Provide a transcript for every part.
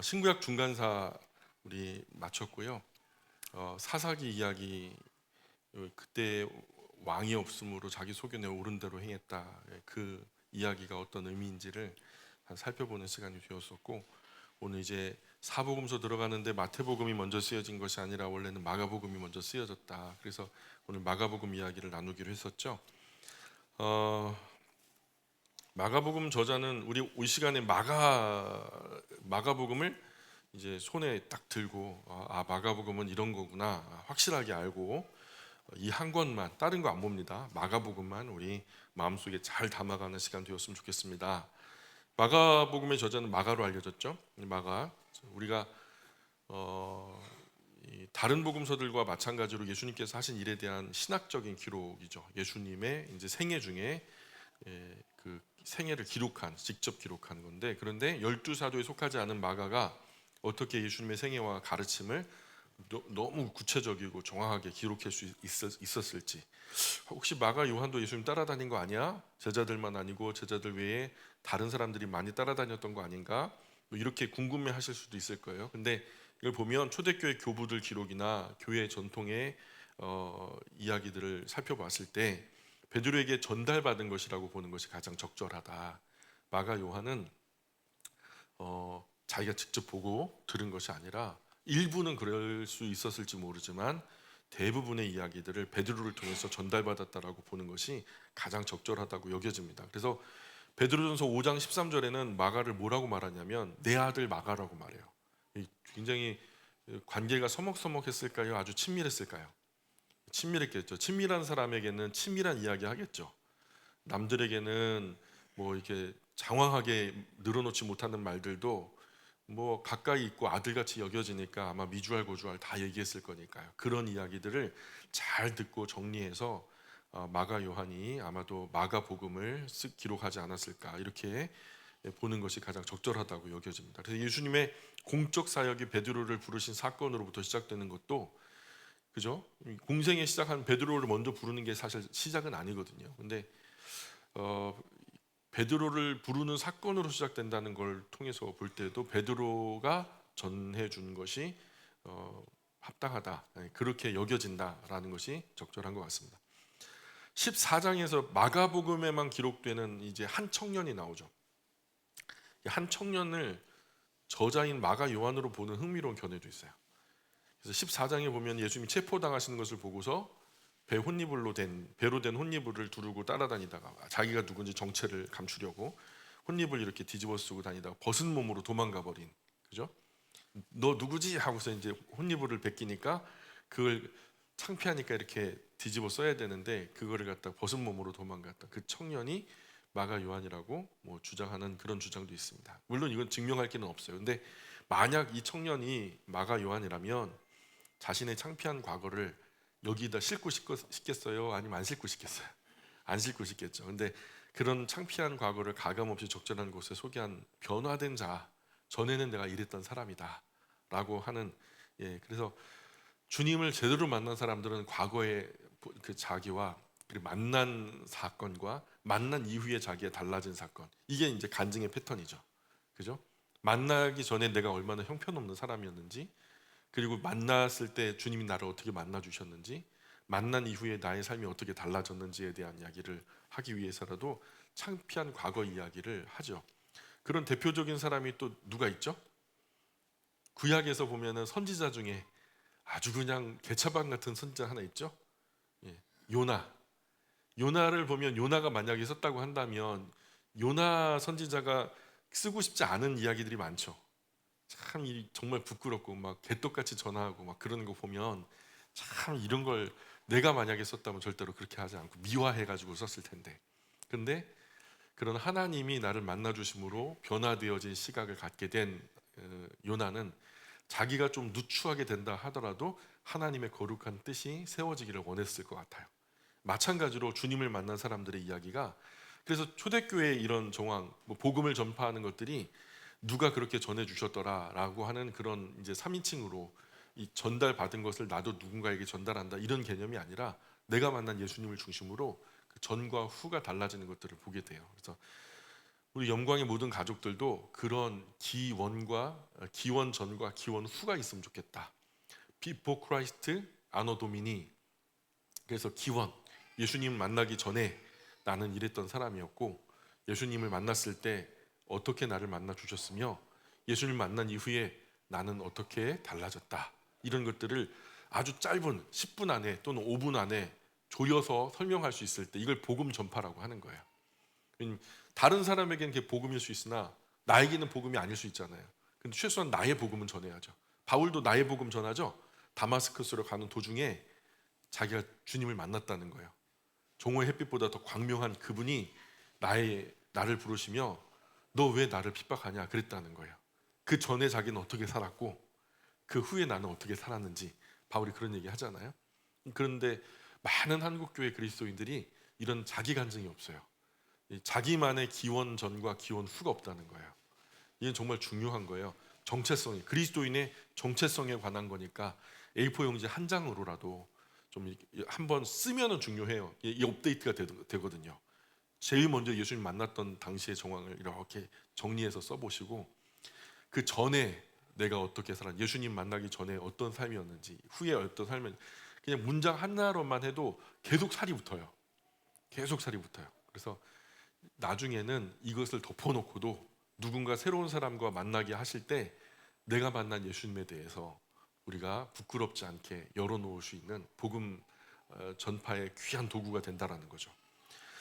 신구약 중간사 우리 마쳤고요. 사사기 이야기, 그때 왕이 없으므로 자기 소견에 옳은 대로 행했다. 그 이야기가 어떤 의미인지를 살펴보는 시간이 되었었고, 오늘 이제 사복음서 들어가는데 마태복음이 먼저 쓰여진 것이 아니라 원래는 마가복음이 먼저 쓰여졌다. 그래서 오늘 마가복음 이야기를 나누기로 했었죠. 마가복음 저자는 우리 이 시간에 마가복음을 이제 손에 딱 들고 마가복음은 이런 거구나 확실하게 알고 이 한 권만, 다른 거 안 봅니다. 마가복음만 우리 마음속에 잘 담아가는 시간 되었으면 좋겠습니다. 마가복음의 저자는 마가로 알려졌죠. 마가, 우리가 이 다른 복음서들과 마찬가지로 예수님께서 하신 일에 대한 신학적인 기록이죠. 예수님의 이제 생애 중에 그 생애를 직접 기록한 건데, 그런데 12사도에 속하지 않은 마가가 어떻게 예수님의 생애와 가르침을 너무 구체적이고 정확하게 기록할 수 있었을지. 혹시 마가, 요한도 예수님 따라다닌 거 아니야? 제자들만 아니고 제자들 외에 다른 사람들이 많이 따라다녔던 거 아닌가? 뭐 이렇게 궁금해하실 수도 있을 거예요. 근데 이걸 보면 초대교회 교부들 기록이나 교회 전통의 이야기들을 살펴봤을 때 베드로에게 전달받은 것이라고 보는 것이 가장 적절하다. 마가, 요한은 자기가 직접 보고 들은 것이 아니라 일부는 그럴 수 있었을지 모르지만 대부분의 이야기들을 베드로를 통해서 전달받았다라고 보는 것이 가장 적절하다고 여겨집니다. 그래서 베드로전서 5장 13절에는 마가를 뭐라고 말하냐면 내 아들 마가라고 말해요. 굉장히 관계가 서먹서먹했을까요? 아주 친밀했을까요? 친밀했겠죠. 친밀한 사람에게는 친밀한 이야기 하겠죠. 남들에게는 뭐 이렇게 장황하게 늘어놓지 못하는 말들도 뭐 가까이 있고 아들같이 여겨지니까 아마 미주알 고주알 다 얘기했을 거니까요. 그런 이야기들을 잘 듣고 정리해서 마가 요한이 아마도 마가복음을 기록하지 않았을까, 이렇게 보는 것이 가장 적절하다고 여겨집니다. 그래서 예수님의 공적 사역이 베드로를 부르신 사건으로부터 시작되는 것도, 그죠? 공생에 시작한 베드로를 먼저 부르는 게 사실 시작은 아니거든요. 근데 베드로를 부르는 사건으로 시작된다는 걸 통해서 볼 때도 베드로가 전해준 것이 합당하다, 그렇게 여겨진다라는 것이 적절한 것 같습니다. 14장에서 마가복음에만 기록되는 이제 한 청년이 나오죠. 한 청년을 저자인 마가 요한으로 보는 흥미로운 견해도 있어요. 그래서 14장에 보면 예수님이 체포당하시는 것을 보고서 배로 된 혼니불을 두르고 따라다니다가 자기가 누군지 정체를 감추려고 혼니불 이렇게 뒤집어 쓰고 다니다가 벗은 몸으로 도망가 버린, 그죠? 너 누구지? 하고서 이제 혼니불을 베끼니까 그걸 창피하니까 이렇게 뒤집어 써야 되는데 그거를 갖다 벗은 몸으로 도망갔다. 그 청년이 마가 요한이라고 뭐 주장하는 그런 주장도 있습니다. 물론 이건 증명할 길은 없어요. 근데 만약 이 청년이 마가 요한이라면 자신의 창피한 과거를 여기다 싣고 싶겠어요? 아니면 안 싣고 싶겠어요? 안 싣고 싶겠죠. 근데 그런 창피한 과거를 가감없이 적절한 곳에 소개한 변화된 자, 전에는 내가 이랬던 사람이다 라고 하는, 그래서 주님을 제대로 만난 사람들은 과거의 그 자기와 그리고 만난 사건과 만난 이후에 자기의 달라진 사건, 이게 이제 간증의 패턴이죠. 그죠? 만나기 전에 내가 얼마나 형편없는 사람이었는지, 그리고 만났을 때 주님이 나를 어떻게 만나 주셨는지, 만난 이후에 나의 삶이 어떻게 달라졌는지에 대한 이야기를 하기 위해서라도 창피한 과거 이야기를 하죠. 그런 대표적인 사람이 또 누가 있죠? 구약에서 보면은 선지자 중에 아주 그냥 개차반 같은 선지자 하나 있죠? 요나. 요나를 보면 요나가 만약에 있었다고 한다면 요나 선지자가 쓰고 싶지 않은 이야기들이 많죠. 참 정말 부끄럽고 막 개떡같이 전화하고 막 그러는 거 보면 참 이런 걸 내가 만약에 썼다면 절대로 그렇게 하지 않고 미화해가지고 썼을 텐데, 근데 그런 하나님이 나를 만나 주심으로 변화되어진 시각을 갖게 된 요나는 자기가 좀 누추하게 된다 하더라도 하나님의 거룩한 뜻이 세워지기를 원했을 것 같아요. 마찬가지로 주님을 만난 사람들의 이야기가, 그래서 초대교회의 이런 정황, 뭐 복음을 전파하는 것들이 누가 그렇게 전해 주셨더라라고 하는 그런 이제 3인칭으로 이 전달받은 것을 나도 누군가에게 전달한다, 이런 개념이 아니라 내가 만난 예수님을 중심으로 그 전과 후가 달라지는 것들을 보게 돼요. 그래서 우리 영광의 모든 가족들도 그런 기원 전과 기원 후가 있으면 좋겠다. Before Christ, Anno Domini. 그래서 기원, 예수님 만나기 전에 나는 이랬던 사람이었고 예수님을 만났을 때 어떻게 나를 만나 주셨으며 예수님을 만난 이후에 나는 어떻게 달라졌다. 이런 것들을 아주 짧은 10분 안에 또는 5분 안에 조여서 설명할 수 있을 때 이걸 복음 전파라고 하는 거예요. 다른 사람에게는 그게 복음일 수 있으나 나에게는 복음이 아닐 수 있잖아요. 근데 최소한 나의 복음은 전해야죠. 바울도 나의 복음 전하죠. 다마스커스로 가는 도중에 자기가 주님을 만났다는 거예요. 종호의 햇빛보다 더 광명한 그분이 나를 부르시며 너 왜 나를 핍박하냐 그랬다는 거예요. 그 전에 자기는 어떻게 살았고 그 후에 나는 어떻게 살았는지 바울이 그런 얘기 하잖아요. 그런데 많은 한국교회 그리스도인들이 이런 자기 간증이 없어요. 자기만의 기원 전과 기원 후가 없다는 거예요. 이건 정말 중요한 거예요. 정체성이 그리스도인의 정체성에 관한 거니까 A4 용지 한 장으로라도 좀 한번 쓰면은 중요해요. 이 업데이트가 되거든요. 제일 먼저 예수님 만났던 당시의 정황을 이렇게 정리해서 써보시고 그 전에 내가 어떻게 살았는지, 예수님 만나기 전에 어떤 삶이었는지, 후에 어떤 삶을 그냥 문장 하나로만 해도 계속 살이 붙어요. 계속 살이 붙어요. 그래서 나중에는 이것을 덮어놓고도 누군가 새로운 사람과 만나게 하실 때 내가 만난 예수님에 대해서 우리가 부끄럽지 않게 열어놓을 수 있는 복음 전파의 귀한 도구가 된다라는 거죠.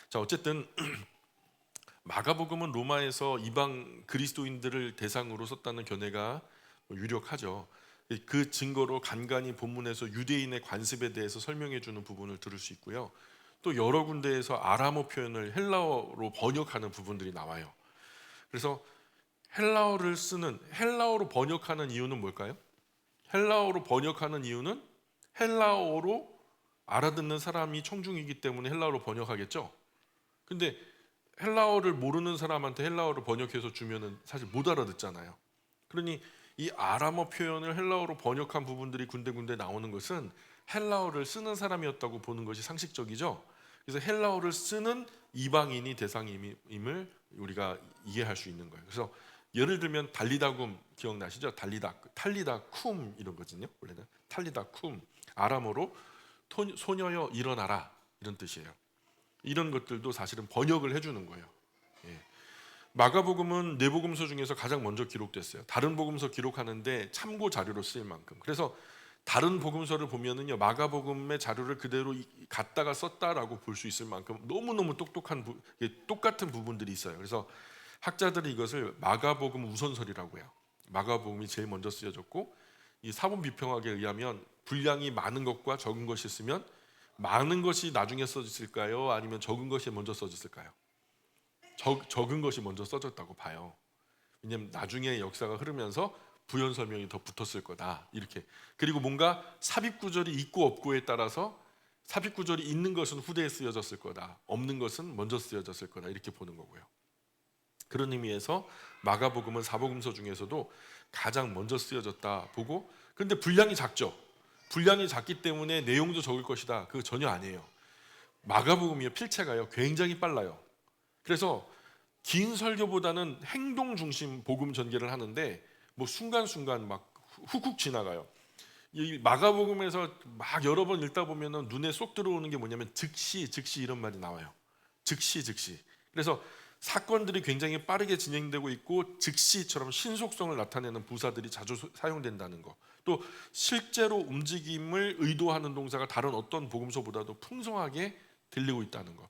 자, 어쨌든 마가복음은 로마에서 이방 그리스도인들을 대상으로 썼다는 견해가 유력하죠. 그 증거로 간간히 본문에서 유대인의 관습에 대해서 설명해 주는 부분을 들을 수 있고요. 또 여러 군데에서 아람어 표현을 헬라어로 번역하는 부분들이 나와요. 그래서 헬라어로 번역하는 이유는 뭘까요? 헬라어로 번역하는 이유는 헬라어로 알아듣는 사람이 청중이기 때문에 헬라어로 번역하겠죠. 근데 헬라어를 모르는 사람한테 헬라어를 번역해서 주면은 사실 못 알아듣잖아요. 그러니 이 아람어 표현을 헬라어로 번역한 부분들이 군데군데 나오는 것은 헬라어를 쓰는 사람이었다고 보는 것이 상식적이죠. 그래서 헬라어를 쓰는 이방인이 대상임을 우리가 이해할 수 있는 거예요. 그래서 예를 들면 달리다쿰 기억나시죠? 탈리다쿰 이런 거거든요. 원래는 탈리다쿰 아람어로 소녀여 일어나라 이런 뜻이에요. 이런 것들도 사실은 번역을 해주는 거예요. 예. 마가복음은 네 복음서 중에서 가장 먼저 기록됐어요. 다른 복음서 기록하는데 참고 자료로 쓰일 만큼. 그래서 다른 복음서를 보면은요, 마가복음의 자료를 그대로 갖다가 썼다라고 볼 수 있을 만큼 너무너무 똑같은 부분들이 있어요. 그래서 학자들이 이것을 마가복음 우선설이라고 해요. 마가복음이 제일 먼저 쓰여졌고, 이 사본 비평학에 의하면 분량이 많은 것과 적은 것이 있으면 많은 것이 나중에 써졌을까요? 아니면 적은 것이 먼저 써졌을까요? 적은 것이 먼저 써졌다고 봐요. 왜냐하면 나중에 역사가 흐르면서 부연 설명이 더 붙었을 거다 이렇게. 그리고 뭔가 삽입 구절이 있고 없고에 따라서 삽입 구절이 있는 것은 후대에 쓰여졌을 거다, 없는 것은 먼저 쓰여졌을 거다 이렇게 보는 거고요. 그런 의미에서 마가복음은 사복음서 중에서도 가장 먼저 쓰여졌다 보고, 그런데 분량이 작죠. 분량이 작기 때문에 내용도 적을 것이다, 그거 전혀 아니에요. 마가복음이요, 필체가요 굉장히 빨라요. 그래서 긴 설교보다는 행동 중심 복음 전개를 하는데 뭐 순간순간 막 훅훅 지나가요. 이 마가복음에서 막 여러 번 읽다 보면은 눈에 쏙 들어오는 게 뭐냐면 즉시 이런 말이 나와요. 즉시. 그래서 사건들이 굉장히 빠르게 진행되고 있고 즉시처럼 신속성을 나타내는 부사들이 자주 사용된다는 거. 또 실제로 움직임을 의도하는 동사가 다른 어떤 복음서보다도 풍성하게 들리고 있다는 거.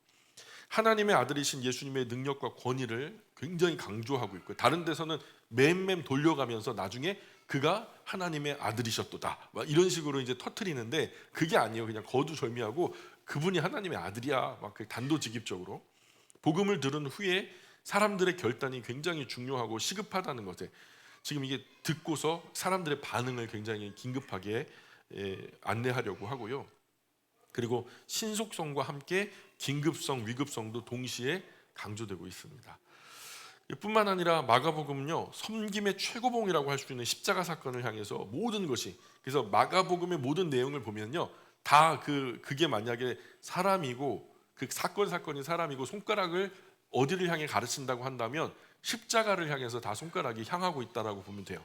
하나님의 아들이신 예수님의 능력과 권위를 굉장히 강조하고 있고, 다른 데서는 맴 돌려가면서 나중에 그가 하나님의 아들이셨도다 막 이런 식으로 이제 터트리는데, 그게 아니에요. 그냥 거두절미하고 그분이 하나님의 아들이야 막 단도직입적으로. 복음을 들은 후에 사람들의 결단이 굉장히 중요하고 시급하다는 것에 지금 이게 듣고서 사람들의 반응을 굉장히 긴급하게 안내하려고 하고요. 그리고 신속성과 함께 긴급성, 위급성도 동시에 강조되고 있습니다. 뿐만 아니라 마가복음은요, 섬김의 최고봉이라고 할 수 있는 십자가 사건을 향해서 모든 것이, 그래서 마가복음의 모든 내용을 보면요, 다 그게 만약에 사람이고 그 사건이 사람이고 손가락을 어디를 향해 가르친다고 한다면 십자가를 향해서 다 손가락이 향하고 있다라고 보면 돼요.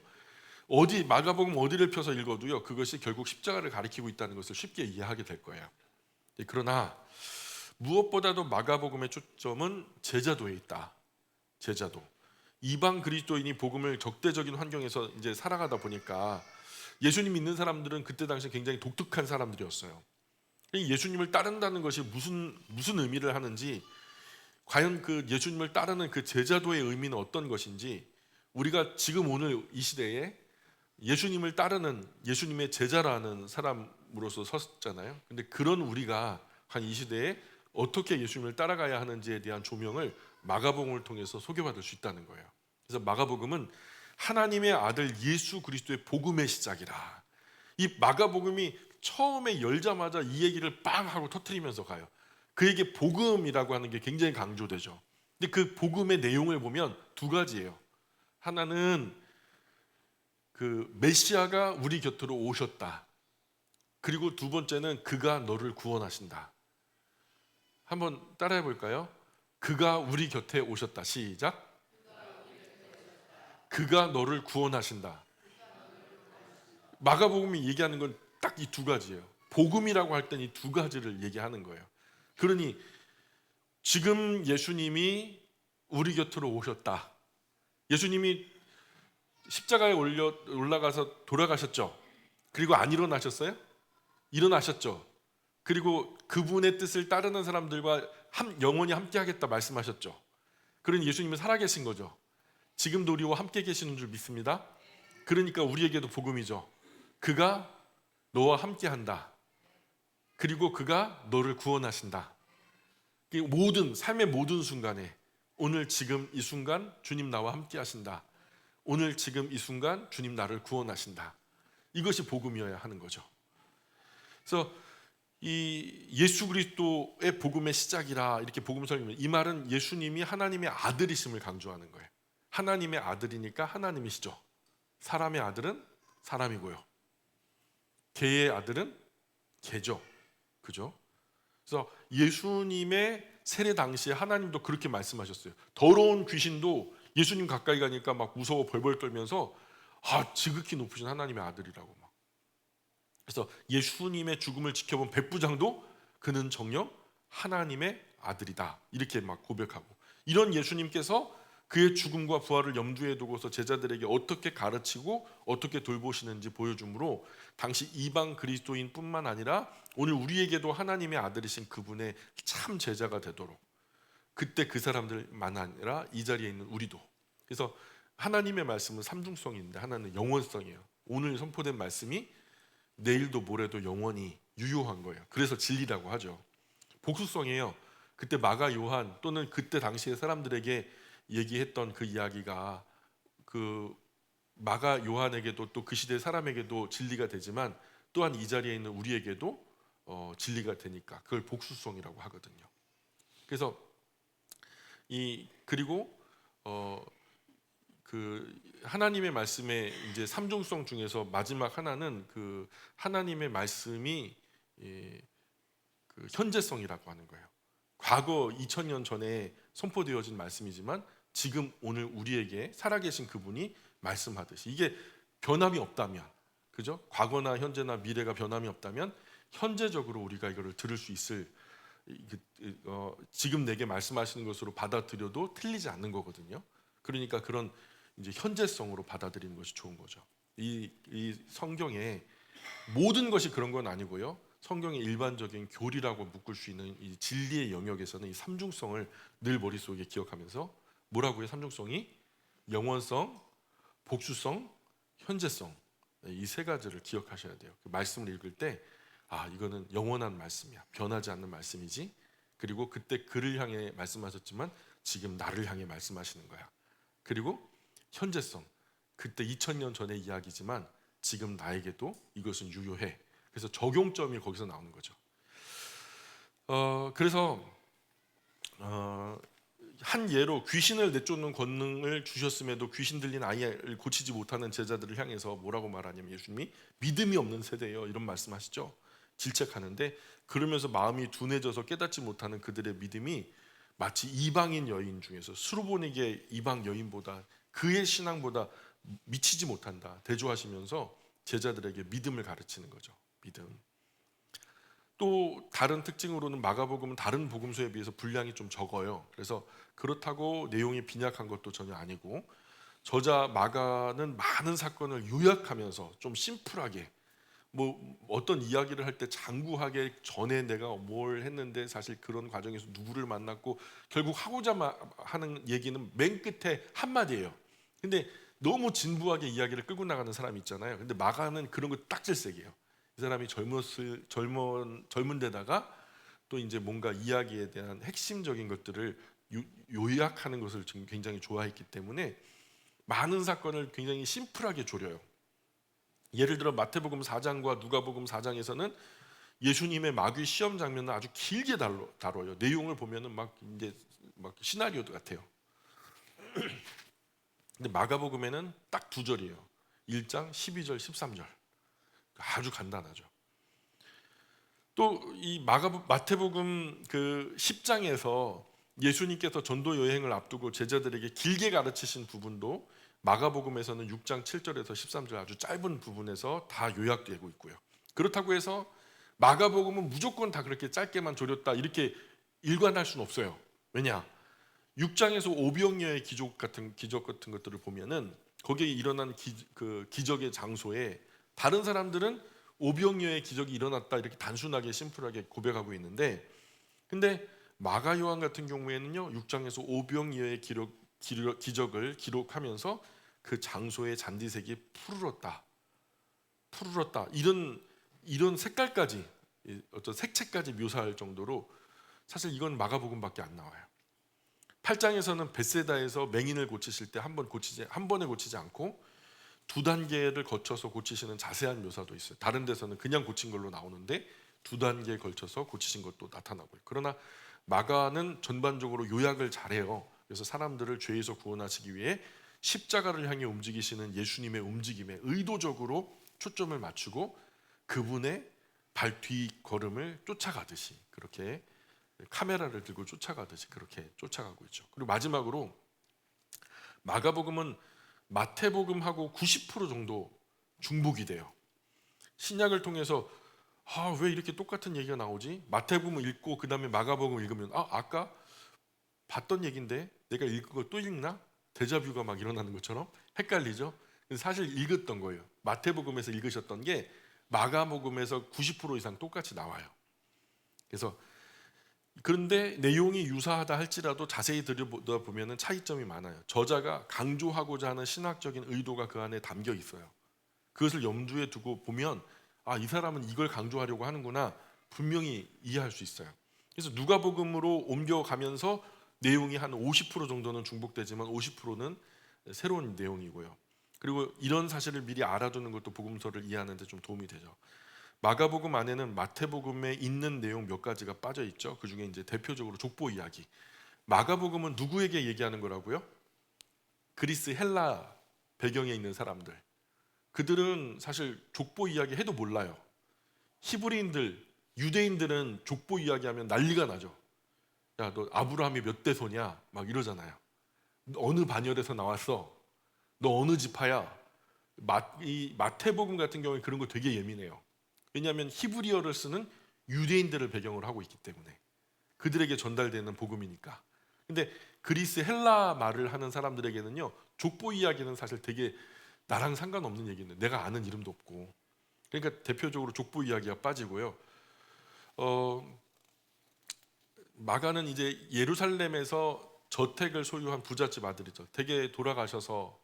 마가복음 어디를 펴서 읽어도요, 그것이 결국 십자가를 가리키고 있다는 것을 쉽게 이해하게 될 거예요. 그러나 무엇보다도 마가복음의 초점은 제자도에 있다. 제자도. 이방 그리스도인이 복음을 적대적인 환경에서 이제 살아가다 보니까 예수님 믿는 사람들은 그때 당시 굉장히 독특한 사람들이었어요. 예수님을 따른다는 것이 무슨 의미를 하는지, 과연 그 예수님을 따르는 그 제자도의 의미는 어떤 것인지, 우리가 지금 오늘 이 시대에 예수님을 따르는 예수님의 제자라는 사람으로서 섰잖아요. 근데 그런 우리가 한 이 시대에 어떻게 예수님을 따라가야 하는지에 대한 조명을 마가복음을 통해서 소개받을 수 있다는 거예요. 그래서 마가복음은 하나님의 아들 예수 그리스도의 복음의 시작이라. 이 마가복음이 처음에 열자마자 이 얘기를 빵 하고 터뜨리면서 가요. 그에게 복음이라고 하는 게 굉장히 강조되죠. 근데 그 복음의 내용을 보면 두 가지예요. 하나는 그 메시아가 우리 곁으로 오셨다. 그리고 두 번째는 그가 너를 구원하신다. 한번 따라해 볼까요? 그가 우리 곁에 오셨다. 시작. 그가 너를 구원하신다. 마가복음이 얘기하는 건 딱 이 두 가지예요. 복음이라고 할 땐 이 두 가지를 얘기하는 거예요. 그러니 지금 예수님이 우리 곁으로 오셨다. 예수님이 십자가에 올라가서 돌아가셨죠. 그리고 안 일어나셨어요? 일어나셨죠. 그리고 그분의 뜻을 따르는 사람들과 영원히 함께 하겠다 말씀하셨죠. 그러니 예수님은 살아계신 거죠. 지금도 우리와 함께 계시는 줄 믿습니다. 그러니까 우리에게도 복음이죠. 그가 너와 함께 한다. 그리고 그가 너를 구원하신다. 모든 삶의 모든 순간에 오늘 지금 이 순간 주님 나와 함께 하신다. 오늘 지금 이 순간 주님 나를 구원하신다. 이것이 복음이어야 하는 거죠. 그래서 이 예수 그리스도의 복음의 시작이라 이렇게 복음 설명을, 이 말은 예수님이 하나님의 아들이심을 강조하는 거예요. 하나님의 아들이니까 하나님이시죠. 사람의 아들은 사람이고요. 개의 아들은 개죠. 그죠? 그래서 예수님의 세례 당시에 하나님도 그렇게 말씀하셨어요. 더러운 귀신도 예수님 가까이 가니까 막 무서워 벌벌 떨면서 지극히 높으신 하나님의 아들이라고 막. 그래서 예수님의 죽음을 지켜본 백부장도 그는 정녕 하나님의 아들이다. 이렇게 막 고백하고, 이런 예수님께서 그의 죽음과 부활을 염두에 두고서 제자들에게 어떻게 가르치고 어떻게 돌보시는지 보여주므로 당시 이방 그리스도인뿐만 아니라 오늘 우리에게도 하나님의 아들이신 그분의 참 제자가 되도록, 그때 그 사람들만 아니라 이 자리에 있는 우리도. 그래서 하나님의 말씀은 삼중성인데 하나는 영원성이에요. 오늘 선포된 말씀이 내일도 모레도 영원히 유효한 거예요. 그래서 진리라고 하죠. 복수성이에요. 그때 마가 요한 또는 그때 당시의 사람들에게 얘기했던 그 이야기가 그 마가 요한에게도 또 그 시대 사람에게도 진리가 되지만 또한 이 자리에 있는 우리에게도 진리가 되니까 그걸 복수성이라고 하거든요. 그래서 그리고 그 하나님의 말씀의 이제 삼중성 중에서 마지막 하나는 그 하나님의 말씀이 그 현재성이라고 하는 거예요. 과거 2000년 전에 선포되어진 말씀이지만 지금 오늘 우리에게 살아계신 그분이 말씀하듯이, 이게 변함이 없다면, 그죠? 과거나 현재나 미래가 변함이 없다면 현재적으로 우리가 이거를 들을 수 있을, 지금 내게 말씀하시는 것으로 받아들여도 틀리지 않는 거거든요. 그러니까 그런 이제 현재성으로 받아들이는 것이 좋은 거죠. 이 성경에 모든 것이 그런 건 아니고요. 성경의 일반적인 교리라고 묶을 수 있는 이 진리의 영역에서는 이 삼중성을 늘 머릿속에 기억하면서, 뭐라고요? 삼중성이 영원성, 복수성, 현재성, 이 세 가지를 기억하셔야 돼요. 그 말씀을 읽을 때 이거는 영원한 말씀이야. 변하지 않는 말씀이지. 그리고 그때 그를 향해 말씀하셨지만 지금 나를 향해 말씀하시는 거야. 그리고 현재성, 그때 2000년 전의 이야기지만 지금 나에게도 이것은 유효해. 그래서 적용점이 거기서 나오는 거죠. 그래서 한 예로 귀신을 내쫓는 권능을 주셨음에도 귀신 들린 아이를 고치지 못하는 제자들을 향해서 뭐라고 말하냐면, 예수님이 믿음이 없는 세대예요, 이런 말씀하시죠. 질책하는데, 그러면서 마음이 둔해져서 깨닫지 못하는 그들의 믿음이 마치 이방인 여인 중에서 수르보니게 이방 여인보다 그의 신앙보다 미치지 못한다 대조하시면서 제자들에게 믿음을 가르치는 거죠. 믿음. 또 다른 특징으로는 마가복음은 다른 복음서에 비해서 분량이 좀 적어요. 그래서 그렇다고 내용이 빈약한 것도 전혀 아니고, 저자 마가는 많은 사건을 요약하면서 좀 심플하게, 뭐 어떤 이야기를 할 때 장구하게 전에 내가 뭘 했는데 사실 그런 과정에서 누구를 만났고 결국 하고자 하는 얘기는 맨 끝에 한마디예요. 근데 너무 진부하게 이야기를 끌고 나가는 사람이 있잖아요. 근데 마가는 그런 거 딱 질색이에요. 이 사람이 젊은 데다가 또 이제 뭔가 이야기에 대한 핵심적인 것들을 요약하는 것을 지금 굉장히 좋아했기 때문에 많은 사건을 굉장히 심플하게 조려요. 예를 들어 마태복음 4장과 누가복음 4장에서는 예수님의 마귀 시험 장면을 아주 길게 다뤄요. 내용을 보면은 막 이제 막 시나리오 같아요. 근데 마가복음에는 딱 두 절이에요. 1장 12절 13절. 아주 간단하죠. 또 이 마태복음 그 10장에서 예수님께서 전도 여행을 앞두고 제자들에게 길게 가르치신 부분도 마가복음에서는 6장 7절에서 13절 아주 짧은 부분에서 다 요약되고 있고요. 그렇다고 해서 마가복음은 무조건 다 그렇게 짧게만 조렸다 이렇게 일관할 수는 없어요. 왜냐? 6장에서 오병이어의 기적 같은 것들을 보면은 거기에 일어난 기적의 장소에 다른 사람들은 오병이어의 기적이 일어났다 이렇게 단순하게 심플하게 고백하고 있는데, 근데 마가 요한 같은 경우에는요 6장에서 오병이어의 기적을 기록하면서 그 장소의 잔디색이 푸르렀다 이런 색깔까지, 어떤 색채까지 묘사할 정도로 사실 이건 마가복음밖에 안 나와요. 8장에서는 벳세다에서 맹인을 고치실 때 한 번에 고치지 않고 두 단계를 거쳐서 고치시는 자세한 묘사도 있어요. 다른 데서는 그냥 고친 걸로 나오는데 두 단계에 걸쳐서 고치신 것도 나타나고요. 그러나 마가는 전반적으로 요약을 잘해요. 그래서 사람들을 죄에서 구원하시기 위해 십자가를 향해 움직이시는 예수님의 움직임에 의도적으로 초점을 맞추고 그분의 발 뒤걸음을 쫓아가듯이, 그렇게 카메라를 들고 쫓아가듯이 그렇게 쫓아가고 있죠. 그리고 마지막으로 마가복음은 마태복음하고 90% 정도 중복이 돼요. 신약을 통해서 왜 이렇게 똑같은 얘기가 나오지? 마태복음 읽고 그 다음에 마가복음 읽으면 아까 봤던 얘기인데 내가 읽은 거 또 읽나? 데자뷰가 막 일어나는 것처럼 헷갈리죠? 사실 읽었던 거예요. 마태복음에서 읽으셨던 게 마가복음에서 90% 이상 똑같이 나와요. 그래서 그런데 내용이 유사하다 할지라도 자세히 들여다보면 차이점이 많아요. 저자가 강조하고자 하는 신학적인 의도가 그 안에 담겨 있어요. 그것을 염두에 두고 보면 이 사람은 이걸 강조하려고 하는구나 분명히 이해할 수 있어요. 그래서 누가복음으로 옮겨가면서 내용이 한 50% 정도는 중복되지만 50%는 새로운 내용이고요. 그리고 이런 사실을 미리 알아두는 것도 복음서를 이해하는 데 좀 도움이 되죠. 마가복음 안에는 마태복음에 있는 내용 몇 가지가 빠져 있죠. 그 중에 이제 대표적으로 족보 이야기. 마가복음은 누구에게 얘기하는 거라고요? 그리스 헬라 배경에 있는 사람들. 그들은 사실 족보 이야기 해도 몰라요. 히브리인들, 유대인들은 족보 이야기하면 난리가 나죠. 야, 너 아브라함이 몇 대손이야? 막 이러잖아요. 어느 반열에서 나왔어? 너 어느 지파야? 이 마태복음 같은 경우에 그런 거 되게 예민해요. 왜냐하면 히브리어를 쓰는 유대인들을 배경으로 하고 있기 때문에 그들에게 전달되는 복음이니까. 근데 그리스 헬라 말을 하는 사람들에게는요 족보 이야기는 사실 되게 나랑 상관없는 얘기인데 내가 아는 이름도 없고, 그러니까 대표적으로 족보 이야기가 빠지고요. 마가는 이제 예루살렘에서 저택을 소유한 부잣집 아들이죠. 댁에 돌아가셔서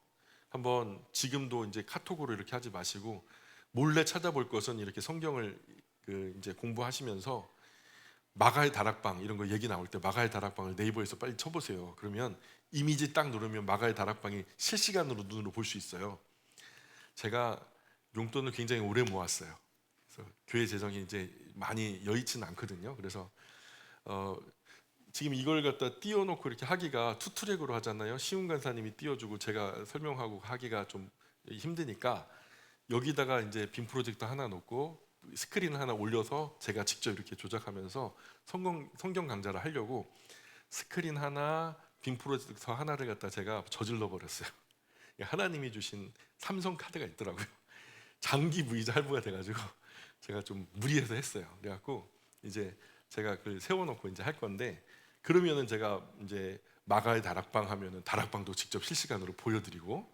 한번 지금도 이제 카톡으로 이렇게 하지 마시고 몰래 찾아볼 것은 이렇게 성경을 이제 공부하시면서 마가의 다락방 이런 거 얘기 나올 때 마가의 다락방을 네이버에서 빨리 쳐보세요. 그러면 이미지 딱 누르면 마가의 다락방이 실시간으로 눈으로 볼 수 있어요. 제가 용돈을 굉장히 오래 모았어요. 그래서 교회 재정이 이제 많이 여의치는 않거든요. 그래서 지금 이걸 갖다 띄워놓고 이렇게 하기가 투트랙으로 하잖아요. 시훈 간사님이 띄워주고 제가 설명하고 하기가 좀 힘드니까 여기다가 이제 빔 프로젝터 하나 놓고 스크린 하나 올려서 제가 직접 이렇게 조작하면서 성경 강좌를 하려고 스크린 하나, 빔 프로젝터 하나를 갖다 제가 저질러 버렸어요. 하나님이 주신 삼성 카드가 있더라고요. 장기 무이자 할부가 돼가지고 제가 좀 무리해서 했어요. 그래갖고 이제 제가 그걸 세워놓고 이제 할 건데, 그러면은 제가 이제 마가의 다락방 하면은 다락방도 직접 실시간으로 보여드리고,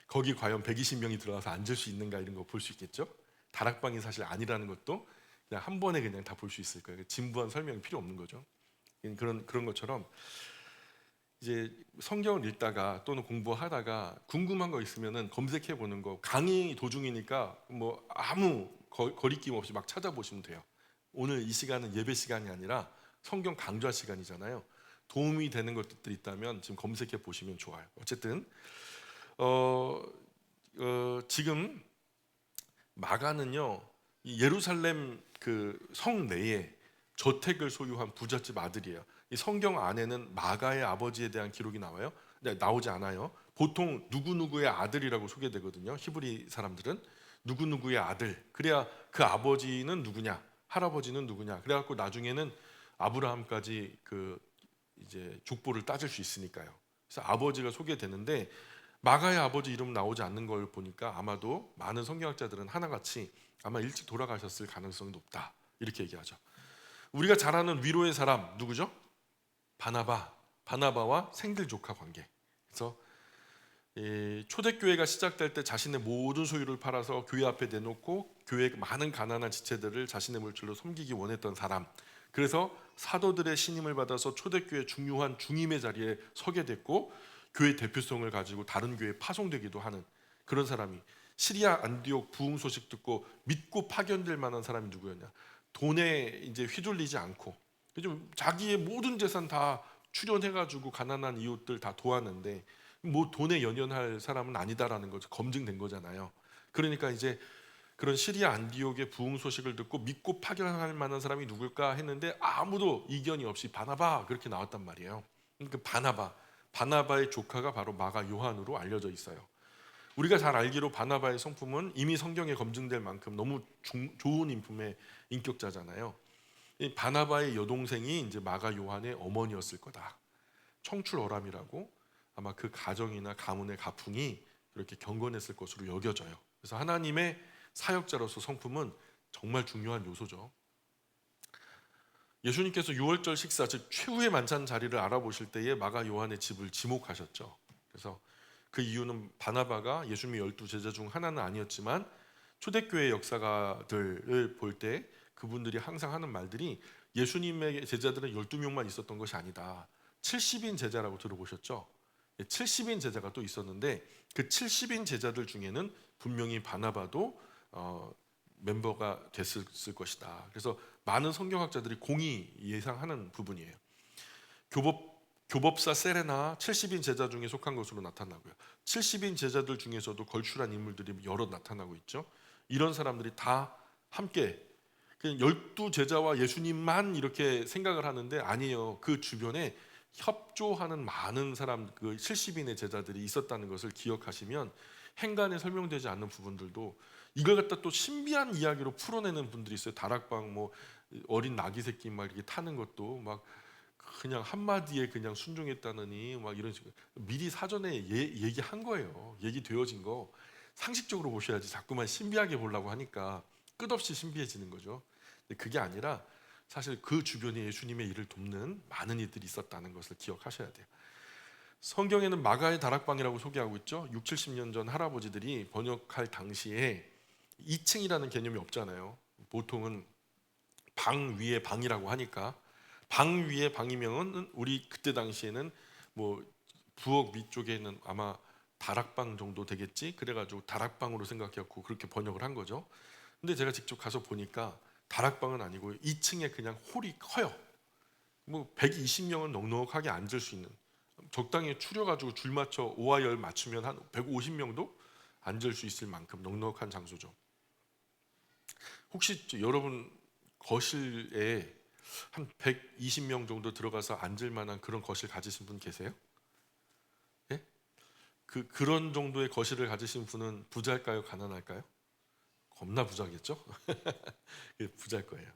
거기 과연 120명이 들어가서 앉을 수 있는가 이런 거 볼 수 있겠죠. 다락방이 사실 아니라는 것도 그냥 한 번에 그냥 다 볼 수 있을 거예요. 진부한 설명이 필요 없는 거죠. 그런 것처럼 이제 성경을 읽다가 또는 공부하다가 궁금한 거 있으면은 검색해 보는 거, 강의 도중이니까 뭐 아무 거리낌 없이 막 찾아보시면 돼요. 오늘 이 시간은 예배 시간이 아니라 성경 강좌 시간이잖아요. 도움이 되는 것들이 있다면 지금 검색해 보시면 좋아요. 어쨌든 지금 마가는요, 이 예루살렘 그 성 내에 저택을 소유한 부잣집 아들이에요. 이 성경 안에는 마가의 아버지에 대한 기록이 나와요? 네, 나오지 않아요. 보통 누구누구의 아들이라고 소개되거든요. 히브리 사람들은 누구누구의 아들. 그래야 그 아버지는 누구냐, 할아버지는 누구냐. 그래갖고 나중에는 아브라함까지 그 이제 족보를 따질 수 있으니까요. 그래서 아버지가 소개되는데 마가의 아버지 이름 나오지 않는 걸 보니까 아마도 많은 성경학자들은 하나같이 아마 일찍 돌아가셨을 가능성이 높다 이렇게 얘기하죠. 우리가 잘 아는 위로의 사람 누구죠? 바나바와 생들 조카 관계. 그래서 초대교회가 시작될 때 자신의 모든 소유를 팔아서 교회 앞에 내놓고 교회의 많은 가난한 지체들을 자신의 물질로 섬기기 원했던 사람. 그래서 사도들의 신임을 받아서 초대교회 중요한 중임의 자리에 서게 됐고, 교회 대표성을 가지고 다른 교회에 파송되기도 하는 그런 사람이, 시리아 안디옥 부흥 소식 듣고 믿고 파견될 만한 사람이 누구였냐? 돈에 이제 휘둘리지 않고 좀 자기의 모든 재산 다 출연해가지고 가난한 이웃들 다 도왔는데, 뭐 돈에 연연할 사람은 아니다라는 거죠. 검증된 거잖아요. 그러니까 이제 그런 시리아 안디옥의 부흥 소식을 듣고 믿고 파견할 만한 사람이 누굴까 했는데 아무도 이견이 없이 바나바 그렇게 나왔단 말이에요. 그러니까 바나바의 조카가 바로 마가 요한으로 알려져 있어요. 우리가 잘 알기로 바나바의 성품은 이미 성경에 검증될 만큼 너무 좋은 인품의 인격자잖아요. 이 바나바의 여동생이 이제 마가 요한의 어머니였을 거다. 청출어람이라고 아마 그 가정이나 가문의 가풍이 그렇게 경건했을 것으로 여겨져요. 그래서 하나님의 사역자로서 성품은 정말 중요한 요소죠. 예수님께서 유월절 식사, 즉 최후의 만찬 자리를 알아보실 때에 마가 요한의 집을 지목하셨죠. 그래서 그 이유는 바나바가 예수님의 12 제자 중 하나는 아니었지만 초대교회 역사가들을 볼 때 그분들이 항상 하는 말들이 예수님의 제자들은 12명만 있었던 것이 아니다. 70인 제자라고 들어보셨죠? 70인 제자가 또 있었는데 그 70인 제자들 중에는 분명히 바나바도 멤버가 됐을 것이다. 그래서 많은 성경학자들이 공히 예상하는 부분이에요. 교법사 세레나 70인 제자 중에 속한 것으로 나타나고요. 70인 제자들 중에서도 걸출한 인물들이 여러 나타나고 있죠. 이런 사람들이 다 함께 12제자와 예수님만 이렇게 생각을 하는데 아니에요. 그 주변에 협조하는 많은 사람, 그 70인의 제자들이 있었다는 것을 기억하시면 행간에 설명되지 않는 부분들도 이걸 갖다 또 신비한 이야기로 풀어내는 분들이 있어요. 다락방 뭐 어린 나귀 새끼 막 이렇게 타는 것도 막 그냥 한마디에 그냥 순종했다느니 막 이런 식으로 미리 사전에 얘기한 거예요. 얘기되어진 거 상식적으로 보셔야지 자꾸만 신비하게 보려고 하니까 끝없이 신비해지는 거죠. 근데 그게 아니라 사실 그 주변에 예수님의 일을 돕는 많은 이들이 있었다는 것을 기억하셔야 돼요. 성경에는 마가의 다락방이라고 소개하고 있죠. 6, 70년 전 할아버지들이 번역할 당시에 2층이라는 개념이 없잖아요. 보통은 방 위에 방이라고 하니까 방 위에 방이면은 우리 그때 당시에는 뭐 부엌 위쪽에는 아마 다락방 정도 되겠지. 그래가지고 다락방으로 생각해갖고 그렇게 번역을 한 거죠. 근데 제가 직접 가서 보니까 다락방은 아니고 2층에 그냥 홀이 커요. 뭐 120명은 넉넉하게 앉을 수 있는, 적당히 추려가지고 줄 맞춰 5와 10 맞추면 한 150명도 앉을 수 있을 만큼 넉넉한 장소죠. 혹시 여러분 거실에 한 120명 정도 들어가서 앉을 만한 그런 거실 가지신 분 계세요? 예? 그런 정도의 거실을 가지신 분은 부자일까요? 가난할까요? 겁나 부자겠죠? 부자일 거예요.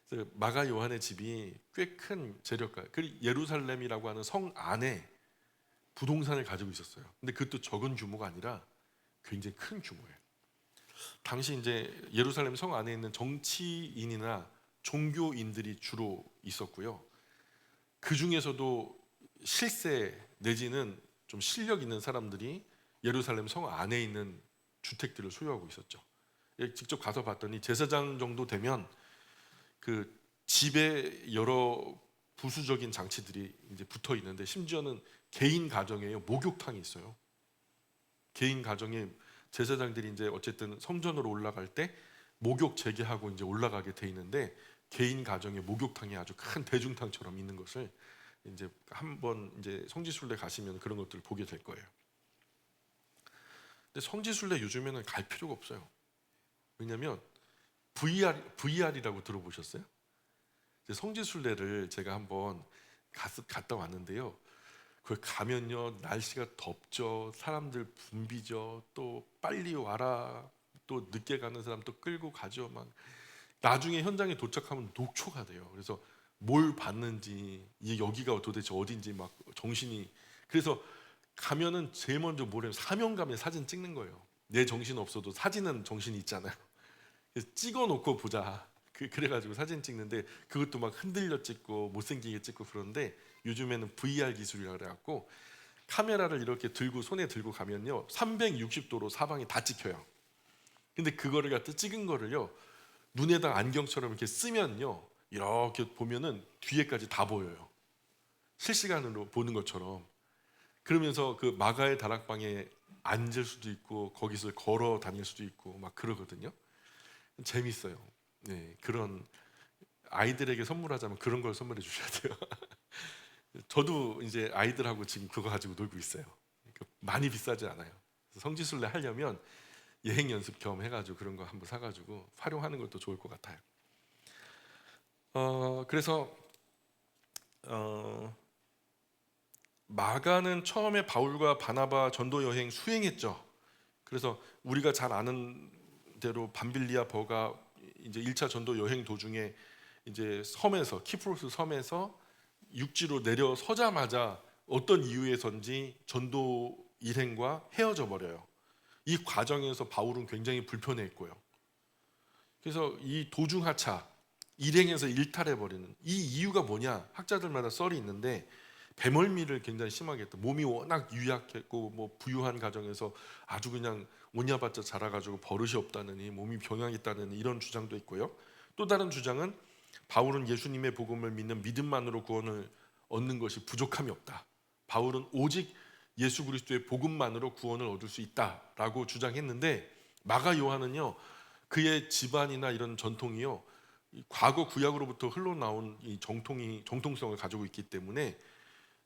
그래서 마가 요한의 집이 꽤 큰 재력가, 그리고 예루살렘이라고 하는 성 안에 부동산을 가지고 있었어요. 근데 그것도 적은 규모가 아니라 굉장히 큰 규모예요. 당시 이제 예루살렘 성 안에 있는 정치인이나 종교인들이 주로 있었고요. 그 중에서도 실세 내지는 좀 실력 있는 사람들이 예루살렘 성 안에 있는 주택들을 소유하고 있었죠. 직접 가서 봤더니 제사장 정도 되면 그 집에 여러 부수적인 장치들이 이제 붙어 있는데, 심지어는 개인 가정에요 목욕탕이 있어요. 개인 가정에 제사장들이 이제 어쨌든 성전으로 올라갈 때 목욕 재개하고 이제 올라가게 돼 있는데, 개인 가정에 목욕탕이 아주 큰 대중탕처럼 있는 것을 이제 한번 이제 성지순례 가시면 그런 것들을 보게 될 거예요. 근데 성지순례 요즘에는 갈 필요가 없어요. 왜냐하면 VR이라고 들어보셨어요? 성지순례를 제가 한번 갔다 왔는데요. 거기 가면요 날씨가 덥죠, 사람들 붐비죠, 또 빨리 와라, 또 늦게 가는 사람 또 끌고 가죠. 막 나중에 현장에 도착하면 녹초가 돼요. 그래서 뭘 봤는지, 이게 여기가 도대체 어딘지 막 정신이, 그래서 가면은 제일 먼저 뭐래요? 사명감에 사진 찍는 거예요. 내 정신 없어도 사진은 정신이 있잖아요. 그래서 찍어놓고 보자. 그래가지고 사진 찍는데 그것도 막 흔들려 찍고 못생기게 찍고 그러는데, 요즘에는 VR 기술이라 그래갖고 카메라를 이렇게 들고 손에 들고 가면요 360도로 사방이 다 찍혀요. 근데 그거를 갖다 찍은 거를요 눈에다 안경처럼 이렇게 쓰면요 이렇게 보면은 뒤에까지 다 보여요. 실시간으로 보는 것처럼. 그러면서 그 마가의 다락방에 앉을 수도 있고 거기서 걸어 다닐 수도 있고 막 그러거든요. 재밌어요. 네, 그런 아이들에게 선물하자면 그런 걸 선물해 주셔야 돼요. 저도 이제 아이들하고 지금 그거 가지고 놀고 있어요. 많이 비싸지 않아요. 성지순례 하려면 여행 연습 겸 해가지고 그런 거 한번 사가지고 활용하는 것도 좋을 것 같아요. 그래서 마가는 처음에 바울과 바나바 전도 여행 수행했죠. 그래서 우리가 잘 아는 대로 밤빌리아 버가 이제 1차 전도 여행 도중에 이제 섬에서 키프로스 섬에서 육지로 내려서자마자 어떤 이유에선지 전도 일행과 헤어져 버려요. 이 과정에서 바울은 굉장히 불편해했고요. 그래서 이 도중 하차, 일행에서 일탈해 버리는 이 이유가 뭐냐? 학자들마다 썰이 있는데, 배멀미를 굉장히 심하게 했다. 몸이 워낙 유약했고 뭐 부유한 가정에서 아주 그냥 오냐바짜 자라가지고 버릇이 없다느니 몸이 병약했다는 이런 주장도 있고요. 또 다른 주장은 바울은 예수님의 복음을 믿는 믿음만으로 구원을 얻는 것이 부족함이 없다. 바울은 오직 예수 그리스도의 복음만으로 구원을 얻을 수 있다라고 주장했는데, 마가 요한은요 그의 집안이나 이런 전통이요 과거 구약으로부터 흘러나온 이 정통성을 가지고 있기 때문에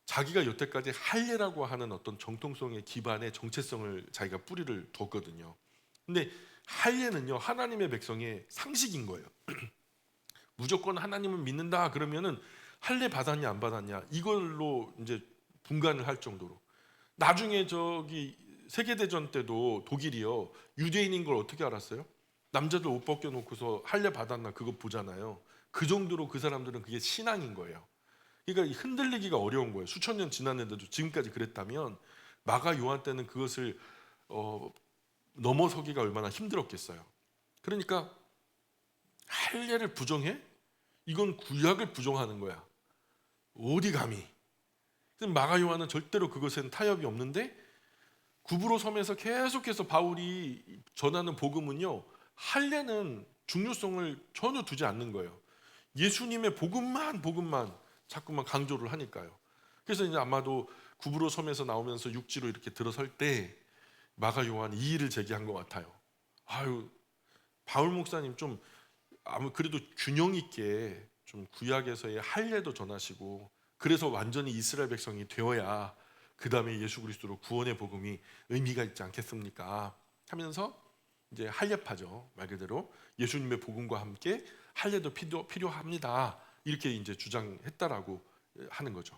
자기가 여태까지 할례라고 하는 어떤 정통성의 기반의 정체성을 자기가 뿌리를 뒀거든요. 근데 할례는요 하나님의 백성의 상식인 거예요. 무조건 하나님을 믿는다 그러면은 할례 받았냐 안 받았냐 이걸로 이제 분간을 할 정도로. 나중에 저기 세계대전 때도 독일이요 유대인인 걸 어떻게 알았어요? 남자들 옷 벗겨놓고서 할례 받았나 그거 보잖아요. 그 정도로 그 사람들은 그게 신앙인 거예요. 그러니까 흔들리기가 어려운 거예요. 수천 년 지났는데도 지금까지 그랬다면 마가 요한 때는 그것을 넘어서기가 얼마나 힘들었겠어요. 그러니까 할례를 부정해? 이건 구약을 부정하는 거야. 어디 감히? 마가 요한은 절대로 그것에는 타협이 없는데, 구브로 섬에서 계속해서 바울이 전하는 복음은요 할례는 중요성을 전혀 두지 않는 거예요. 예수님의 복음만 자꾸만 강조를 하니까요. 그래서 이제 아마도 구브로 섬에서 나오면서 육지로 이렇게 들어설 때 마가 요한이 이 일을 제기한 것 같아요. 아유, 바울 목사님 좀 그래도 균형 있게 좀 구약에서의 할례도 전하시고, 그래서 완전히 이스라엘 백성이 되어야 그 다음에 예수 그리스도로 구원의 복음이 의미가 있지 않겠습니까? 하면서 이제 할례파죠. 말 그대로 예수님의 복음과 함께 할례도 필요합니다. 이렇게 이제 주장했다라고 하는 거죠.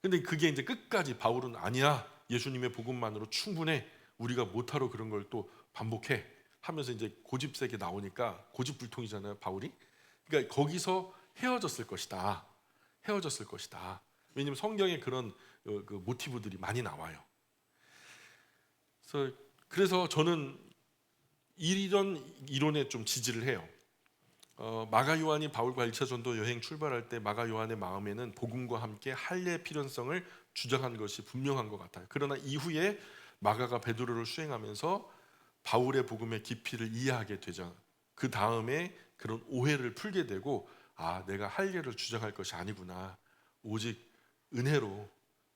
근데 그게 이제 끝까지 바울은 아니야. 예수님의 복음만으로 충분해. 우리가 못하러 그런 걸 또 반복해. 하면서 이제 고집세게 나오니까 고집불통이잖아요, 바울이. 그러니까 거기서 헤어졌을 것이다. 헤어졌을 것이다. 왜냐하면 성경에 그런 그 모티브들이 많이 나와요. 그래서 저는 이런 이론에 좀 지지를 해요. 마가 요한이 바울과 1차 전도 여행 출발할 때 마가 요한의 마음에는 복음과 함께 할례의 필연성을 주장한 것이 분명한 것 같아요. 그러나 이후에 마가가 베드로를 수행하면서 바울의 복음의 깊이를 이해하게 되죠. 그 다음에 그런 오해를 풀게 되고, 아, 내가 할례를 주장할 것이 아니구나. 오직 은혜로,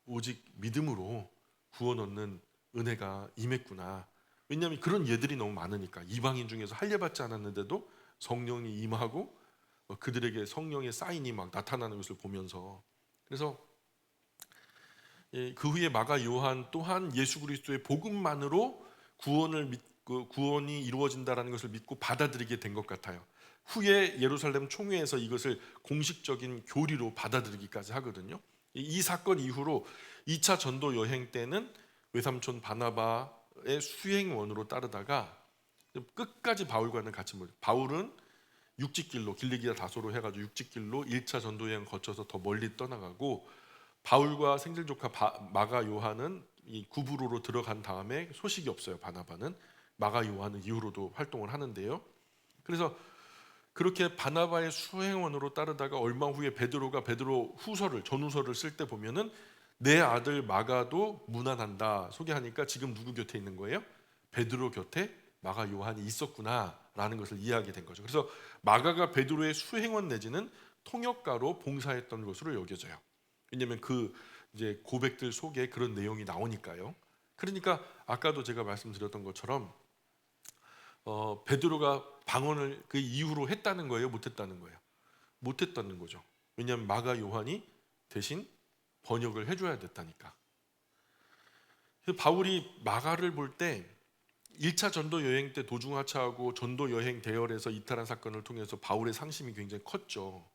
오직 믿음으로 구원 얻는 은혜가 임했구나. 왜냐하면 그런 예들이 너무 많으니까. 이방인 중에서 할례 받지 않았는데도 성령이 임하고 그들에게 성령의 사인이 막 나타나는 것을 보면서, 그래서 그 후에 마가 요한 또한 예수 그리스도의 복음만으로 구원이 이루어진다라는 것을 믿고 받아들이게 된 것 같아요. 후에 예루살렘 총회에서 이것을 공식적인 교리로 받아들이기까지 하거든요. 이 사건 이후로 2차 전도 여행 때는 외삼촌 바나바의 수행원으로 따르다가 끝까지 바울과는 같이 바울은 육직길로 길리기아 다소로 해가지고 육직길로 1차 전도 여행 거쳐서 더 멀리 떠나가고, 바울과 생질조카 마가 요한은 이 구브로로 들어간 다음에 소식이 없어요. 바나바는. 마가 요한은 이후로도 활동을 하는데요. 그래서 그렇게 바나바의 수행원으로 따르다가 얼마 후에 베드로가 베드로 후서를 전후서를 쓸 때 보면은 내 아들 마가도 문안한다 소개하니까 지금 누구 곁에 있는 거예요? 베드로 곁에 마가 요한이 있었구나라는 것을 이해하게 된 거죠. 그래서 마가가 베드로의 수행원 내지는 통역가로 봉사했던 것으로 여겨져요. 왜냐하면 그 이제 고백들 속에 그런 내용이 나오니까요. 그러니까 아까도 제가 말씀드렸던 것처럼 베드로가 방언을 그 이후로 했다는 거예요, 못했다는 거예요? 못했다는 거죠. 왜냐하면 마가 요한이 대신 번역을 해줘야 됐다니까. 그래서 바울이 마가를 볼 때 1차 전도 여행 때 도중하차하고 전도 여행 대열에서 이탈한 사건을 통해서 바울의 상심이 굉장히 컸죠.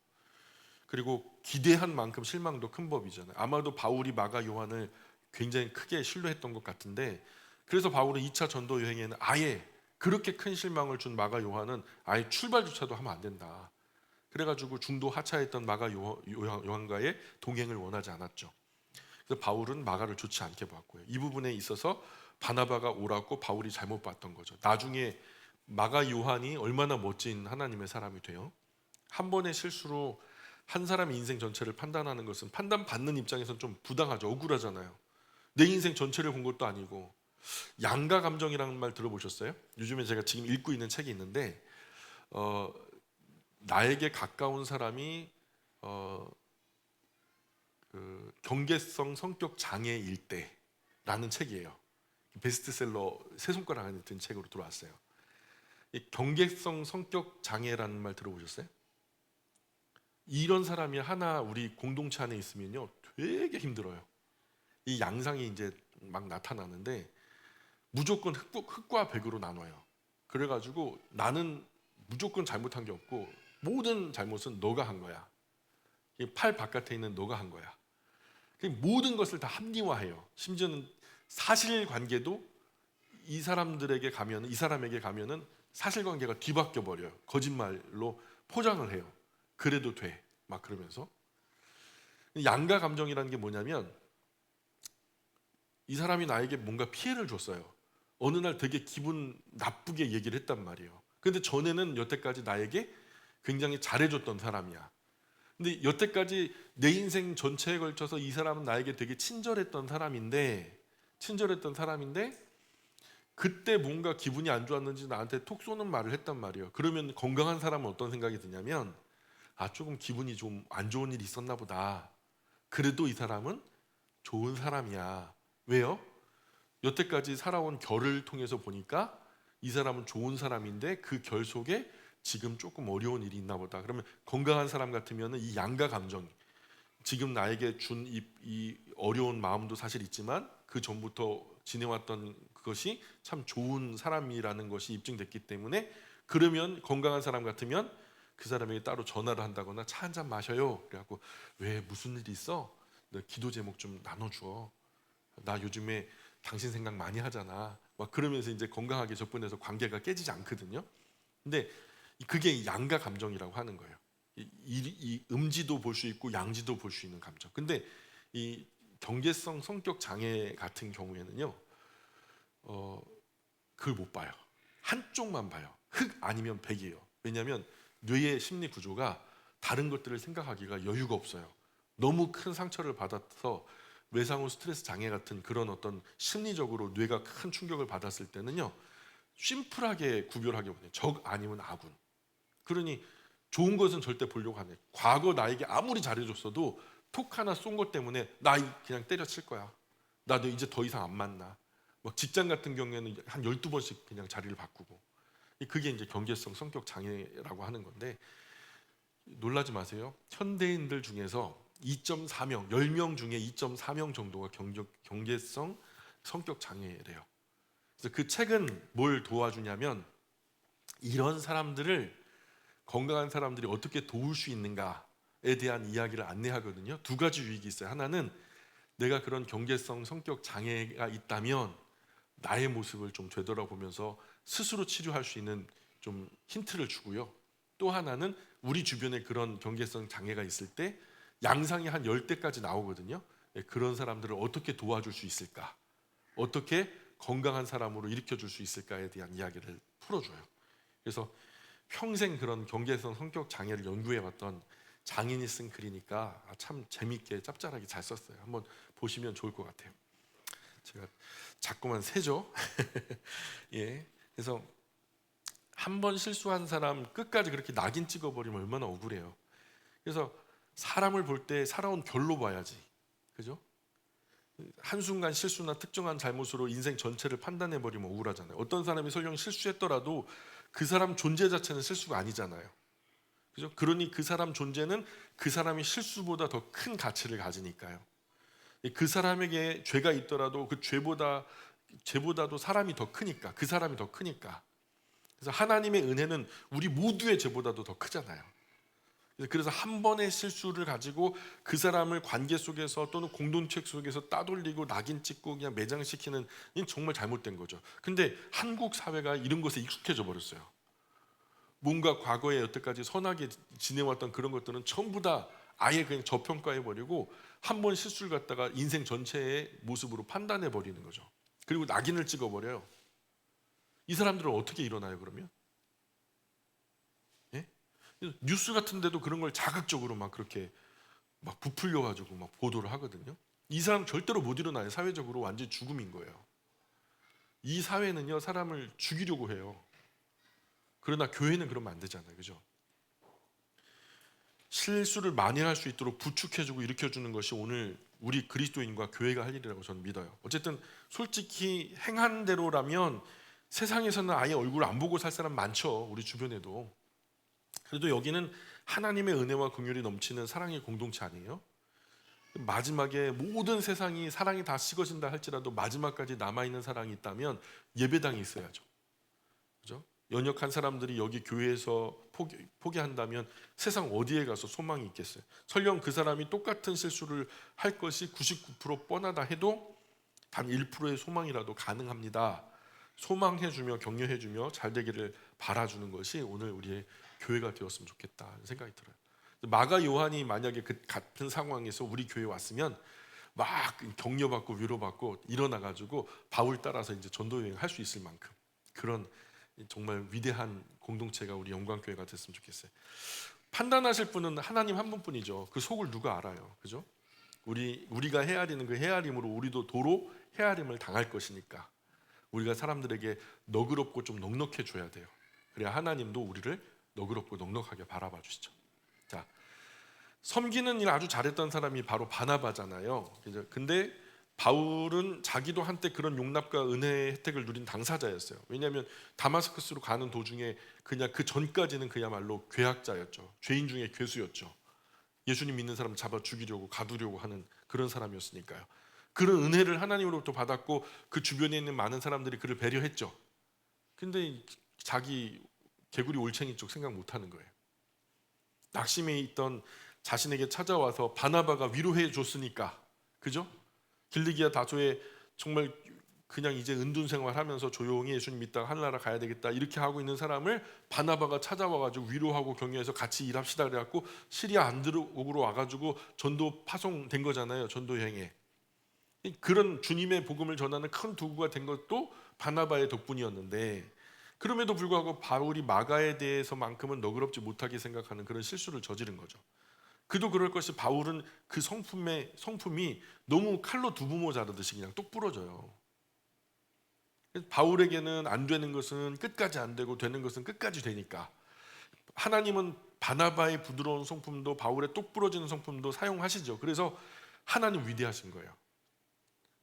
그리고 기대한 만큼 실망도 큰 법이잖아요. 아마도 바울이 마가 요한을 굉장히 크게 신뢰했던 것 같은데, 그래서 바울은 2차 전도 여행에는 아예 그렇게 큰 실망을 준 마가 요한은 아예 출발조차도 하면 안 된다. 그래가지고 중도 하차했던 마가 요한과의 동행을 원하지 않았죠. 그래서 바울은 마가를 좋지 않게 봤고요. 이 부분에 있어서 바나바가 옳았고 바울이 잘못 봤던 거죠. 나중에 마가 요한이 얼마나 멋진 하나님의 사람이 돼요. 한 번의 실수로 한 사람의 인생 전체를 판단하는 것은 판단받는 입장에서는 좀 부당하죠. 억울하잖아요. 내 인생 전체를 본 것도 아니고. 양가 감정이라는 말 들어보셨어요? 요즘에 제가 지금 읽고 있는 책이 있는데 나에게 가까운 사람이 그 경계성 성격 장애일 때라는 책이에요. 베스트셀러 세 손가락 안에 든 책으로 들어왔어요. 이 경계성 성격 장애라는 말 들어보셨어요? 이런 사람이 하나 우리 공동체 안에 있으면요 되게 힘들어요. 이 양상이 이제 막 나타나는데 무조건 흑과 백으로 나눠요. 그래가지고 나는 무조건 잘못한 게 없고 모든 잘못은 너가 한 거야. 팔 바깥에 있는 너가 한 거야. 모든 것을 다 합리화해요. 심지어는 사실관계도 이 사람들에게 가면, 이 사람에게 가면은 사실관계가 뒤바뀌어 버려요. 거짓말로 포장을 해요. 그래도 돼. 막 그러면서. 양가 감정이라는 게 뭐냐면 이 사람이 나에게 뭔가 피해를 줬어요. 어느 날 되게 기분 나쁘게 얘기를 했단 말이에요. 근데 전에는 여태까지 나에게 굉장히 잘해줬던 사람이야. 근데 여태까지 내 인생 전체에 걸쳐서 이 사람은 나에게 되게 친절했던 사람인데 그때 뭔가 기분이 안 좋았는지 나한테 톡 쏘는 말을 했단 말이에요. 그러면 건강한 사람은 어떤 생각이 드냐면 아, 조금 기분이 좀 안 좋은 일이 있었나 보다. 그래도 이 사람은 좋은 사람이야. 왜요? 여태까지 살아온 결을 통해서 보니까 이 사람은 좋은 사람인데 그 결 속에 지금 조금 어려운 일이 있나 보다. 그러면 건강한 사람 같으면 이 양가 감정, 지금 나에게 준 이 어려운 마음도 사실 있지만 그 전부터 지내왔던 그것이 참 좋은 사람이라는 것이 입증됐기 때문에, 그러면 건강한 사람 같으면 그 사람에게 따로 전화를 한다거나 차 한 잔 마셔요. 그래갖고 왜 무슨 일이 있어? 너 기도 제목 좀 나눠줘. 나 요즘에 당신 생각 많이 하잖아. 막 그러면서 이제 건강하게 접근해서 관계가 깨지지 않거든요. 근데 그게 양가 감정이라고 하는 거예요. 이 음지도 볼 수 있고 양지도 볼 수 있는 감정. 근데 이 경계성 성격 장애 같은 경우에는요, 그걸 못 봐요. 한쪽만 봐요. 흑 아니면 백이에요. 왜냐하면 뇌의 심리 구조가 다른 것들을 생각하기가 여유가 없어요. 너무 큰 상처를 받아서 외상후 스트레스 장애 같은 그런 어떤 심리적으로 뇌가 큰 충격을 받았을 때는요, 심플하게 구별하게 보내요. 적 아니면 아군. 그러니 좋은 것은 절대 보려고 안 해요. 과거 나에게 아무리 잘해줬어도 톡 하나 쏜 것 때문에 나 그냥 때려칠 거야. 나 너 이제 더 이상 안 만나. 막 직장 같은 경우에는 한 12번씩 그냥 자리를 바꾸고. 그게 이제 경계성 성격 장애라고 하는 건데, 놀라지 마세요. 현대인들 중에서 2.4명, 10명 중에 2.4명 정도가 경계성 성격 장애래요. 그래서 그 책은 뭘 도와주냐면, 이런 사람들을, 건강한 사람들이 어떻게 도울 수 있는가에 대한 이야기를 안내하거든요. 두 가지 유익이 있어요. 하나는 내가 그런 경계성 성격 장애가 있다면 나의 모습을 좀 되돌아보면서 스스로 치료할 수 있는 좀 힌트를 주고요. 또 하나는 우리 주변에 그런 경계성 장애가 있을 때 양상이 한 10대까지 나오거든요. 그런 사람들을 어떻게 도와줄 수 있을까? 어떻게 건강한 사람으로 일으켜줄 수 있을까에 대한 이야기를 풀어줘요. 그래서 평생 그런 경계성 성격 장애를 연구해왔던 장인이 쓴 글이니까 참 재밌게 짭짤하게 잘 썼어요. 한번 보시면 좋을 것 같아요. 제가 자꾸만 세죠. 예. 그래서 한 번 실수한 사람 끝까지 그렇게 낙인 찍어버리면 얼마나 억울해요. 그래서 사람을 볼 때 살아온 결로 봐야지, 그죠? 한순간 실수나 특정한 잘못으로 인생 전체를 판단해버리면 억울하잖아요. 어떤 사람이 설령 실수했더라도 그 사람 존재 자체는 실수가 아니잖아요, 그죠? 그러니 그 사람 존재는 그 사람이 실수보다 더 큰 가치를 가지니까요. 그 사람에게 죄가 있더라도 그 죄보다도 사람이 더 크니까, 그 사람이 더 크니까. 그래서 하나님의 은혜는 우리 모두의 죄보다도 더 크잖아요. 그래서 한 번의 실수를 가지고 그 사람을 관계 속에서 또는 공동체 속에서 따돌리고 낙인 찍고 그냥 매장시키는, 이 정말 잘못된 거죠. 근데 한국 사회가 이런 것에 익숙해져 버렸어요. 뭔가 과거에 여태까지 선하게 지내왔던 그런 것들은 전부 다 아예 그냥 저평가해 버리고 한 번 실수를 갖다가 인생 전체의 모습으로 판단해 버리는 거죠. 그리고 낙인을 찍어 버려요. 이 사람들은 어떻게 일어나요, 그러면? 예? 뉴스 같은 데도 그런 걸 자극적으로 막 그렇게 막 부풀려 가지고 막 보도를 하거든요. 이 사람 절대로 못 일어나요. 사회적으로 완전 죽음인 거예요. 이 사회는요, 사람을 죽이려고 해요. 그러나 교회는 그러면 안 되잖아요, 그죠? 실수를 만회할 수 있도록 부축해주고 일으켜주는 것이 오늘 우리 그리스도인과 교회가 할 일이라고 저는 믿어요. 어쨌든 솔직히 행한 대로라면 세상에서는 아예 얼굴 안 보고 살 사람 많죠, 우리 주변에도. 그래도 여기는 하나님의 은혜와 긍휼이 넘치는 사랑의 공동체 아니에요? 마지막에 모든 세상이 사랑이 다 식어진다 할지라도 마지막까지 남아있는 사랑이 있다면 예배당이 있어야죠, 그죠? 연약한 사람들이 여기 교회에서 포기한다면 세상 어디에 가서 소망이 있겠어요? 설령 그 사람이 똑같은 실수를 할 것이 99% 뻔하다 해도 단 1%의 소망이라도 가능합니다. 소망해주며 격려해주며 잘 되기를 바라주는 것이 오늘 우리의 교회가 되었으면 좋겠다 생각이 들어요. 마가 요한이 만약에 그 같은 상황에서 우리 교회에 왔으면 막 격려받고 위로받고 일어나가지고 바울 따라서 이제 전도 여행 할 수 있을 만큼 그런 정말 위대한 공동체가 우리 영광교회가 됐으면 좋겠어요. 판단하실 분은 하나님 한 분뿐이죠. 그 속을 누가 알아요, 그죠? 우리가 헤아리는 그 헤아림으로 우리도 도로 헤아림을 당할 것이니까 우리가 사람들에게 너그럽고 좀 넉넉해 줘야 돼요. 그래야 하나님도 우리를 너그럽고 넉넉하게 바라봐 주시죠. 자, 섬기는 일 아주 잘했던 사람이 바로 바나바잖아요. 근데 바울은 자기도 한때 그런 용납과 은혜의 혜택을 누린 당사자였어요. 왜냐하면 다마스커스로 가는 도중에 그냥 그 전까지는 그야말로 괴학자였죠. 죄인 중에 괴수였죠. 예수님 믿는 사람 잡아 죽이려고 가두려고 하는 그런 사람이었으니까요. 그런 은혜를 하나님으로부터 받았고 그 주변에 있는 많은 사람들이 그를 배려했죠. 근데 자기 개구리 올챙이 쪽 생각 못하는 거예요. 낙심해 있던 자신에게 찾아와서 바나바가 위로해 줬으니까, 그죠? 길리기아 다소에 정말 그냥 이제 은둔 생활하면서 조용히 예수님 믿다가 하늘나라 가야 되겠다 이렇게 하고 있는 사람을 바나바가 찾아와가지고 위로하고 격려해서 같이 일합시다 그래갖고 시리아 안드로옥으로 와가지고 전도 파송된 거잖아요. 전도 여행에. 그런 주님의 복음을 전하는 큰 도구가 된 것도 바나바의 덕분이었는데, 그럼에도 불구하고 바울이 마가에 대해서만큼은 너그럽지 못하게 생각하는 그런 실수를 저지른 거죠. 그도 그럴 것이 바울은 그 성품이 너무 칼로 두부모 자르듯이 그냥 똑 부러져요. 바울에게는 안 되는 것은 끝까지 안 되고 되는 것은 끝까지 되니까 하나님은 바나바의 부드러운 성품도 바울의 똑 부러지는 성품도 사용하시죠. 그래서 하나님 위대하신 거예요.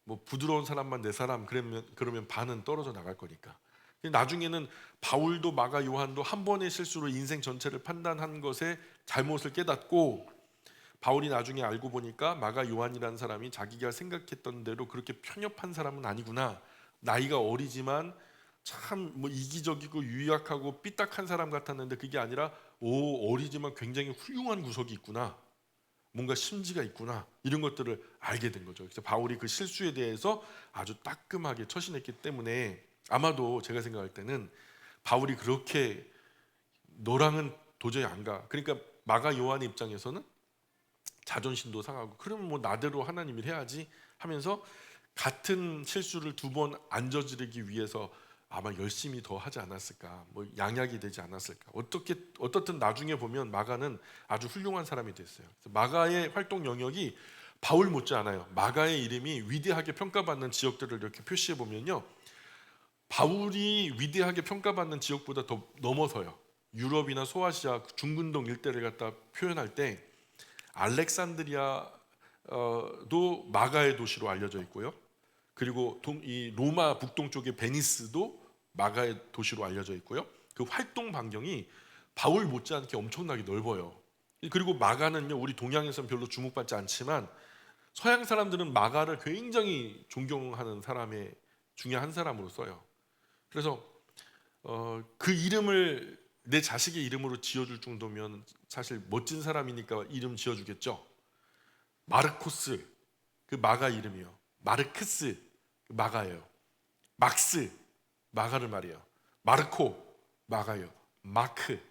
뭐 부드러운 사람만 내 사람 그러면 반은 떨어져 나갈 거니까. 나중에는 바울도 마가 요한도 한 번의 실수로 인생 전체를 판단한 것에 잘못을 깨닫고, 바울이 나중에 알고 보니까 마가 요한이라는 사람이 자기가 생각했던 대로 그렇게 편협한 사람은 아니구나. 나이가 어리지만 참 뭐 이기적이고 유약하고 삐딱한 사람 같았는데 그게 아니라 어리지만 굉장히 훌륭한 구석이 있구나. 뭔가 심지가 있구나. 이런 것들을 알게 된 거죠. 그래서 바울이 그 실수에 대해서 아주 따끔하게 처신했기 때문에 아마도 제가 생각할 때는 바울이 그렇게 너랑은 도저히 안 가. 그러니까 마가 요한의 입장에서는 자존심도 상하고 그러면 뭐 나대로 하나님 일 해야지 하면서 같은 실수를 두 번 안 저지르기 위해서 아마 열심히 더 하지 않았을까, 뭐 양약이 되지 않았을까. 어떻든 나중에 보면 마가는 아주 훌륭한 사람이 됐어요. 그래서 마가의 활동 영역이 바울 못지않아요. 마가의 이름이 위대하게 평가받는 지역들을 이렇게 표시해 보면요, 바울이 위대하게 평가받는 지역보다 더 넘어서요. 유럽이나 소아시아 중근동 일대를 갖다 표현할 때 알렉산드리아도 마가의 도시로 알려져 있고요. 그리고 이 로마 북동쪽의 베니스도 마가의 도시로 알려져 있고요. 그 활동 반경이 바울 못지않게 엄청나게 넓어요. 그리고 마가는요, 우리 동양에서는 별로 주목받지 않지만 서양 사람들은 마가를 굉장히 존경하는 사람의 중에 한 사람으로 써요. 그래서 그 이름을 내 자식의 이름으로 지어줄 정도면 사실 멋진 사람이니까 이름 지어주겠죠. 마르코스, 그 마가 이름이요. 마르크스, 마가예요. 막스, 마가를 말이에요. 마르코, 마가요. 마크,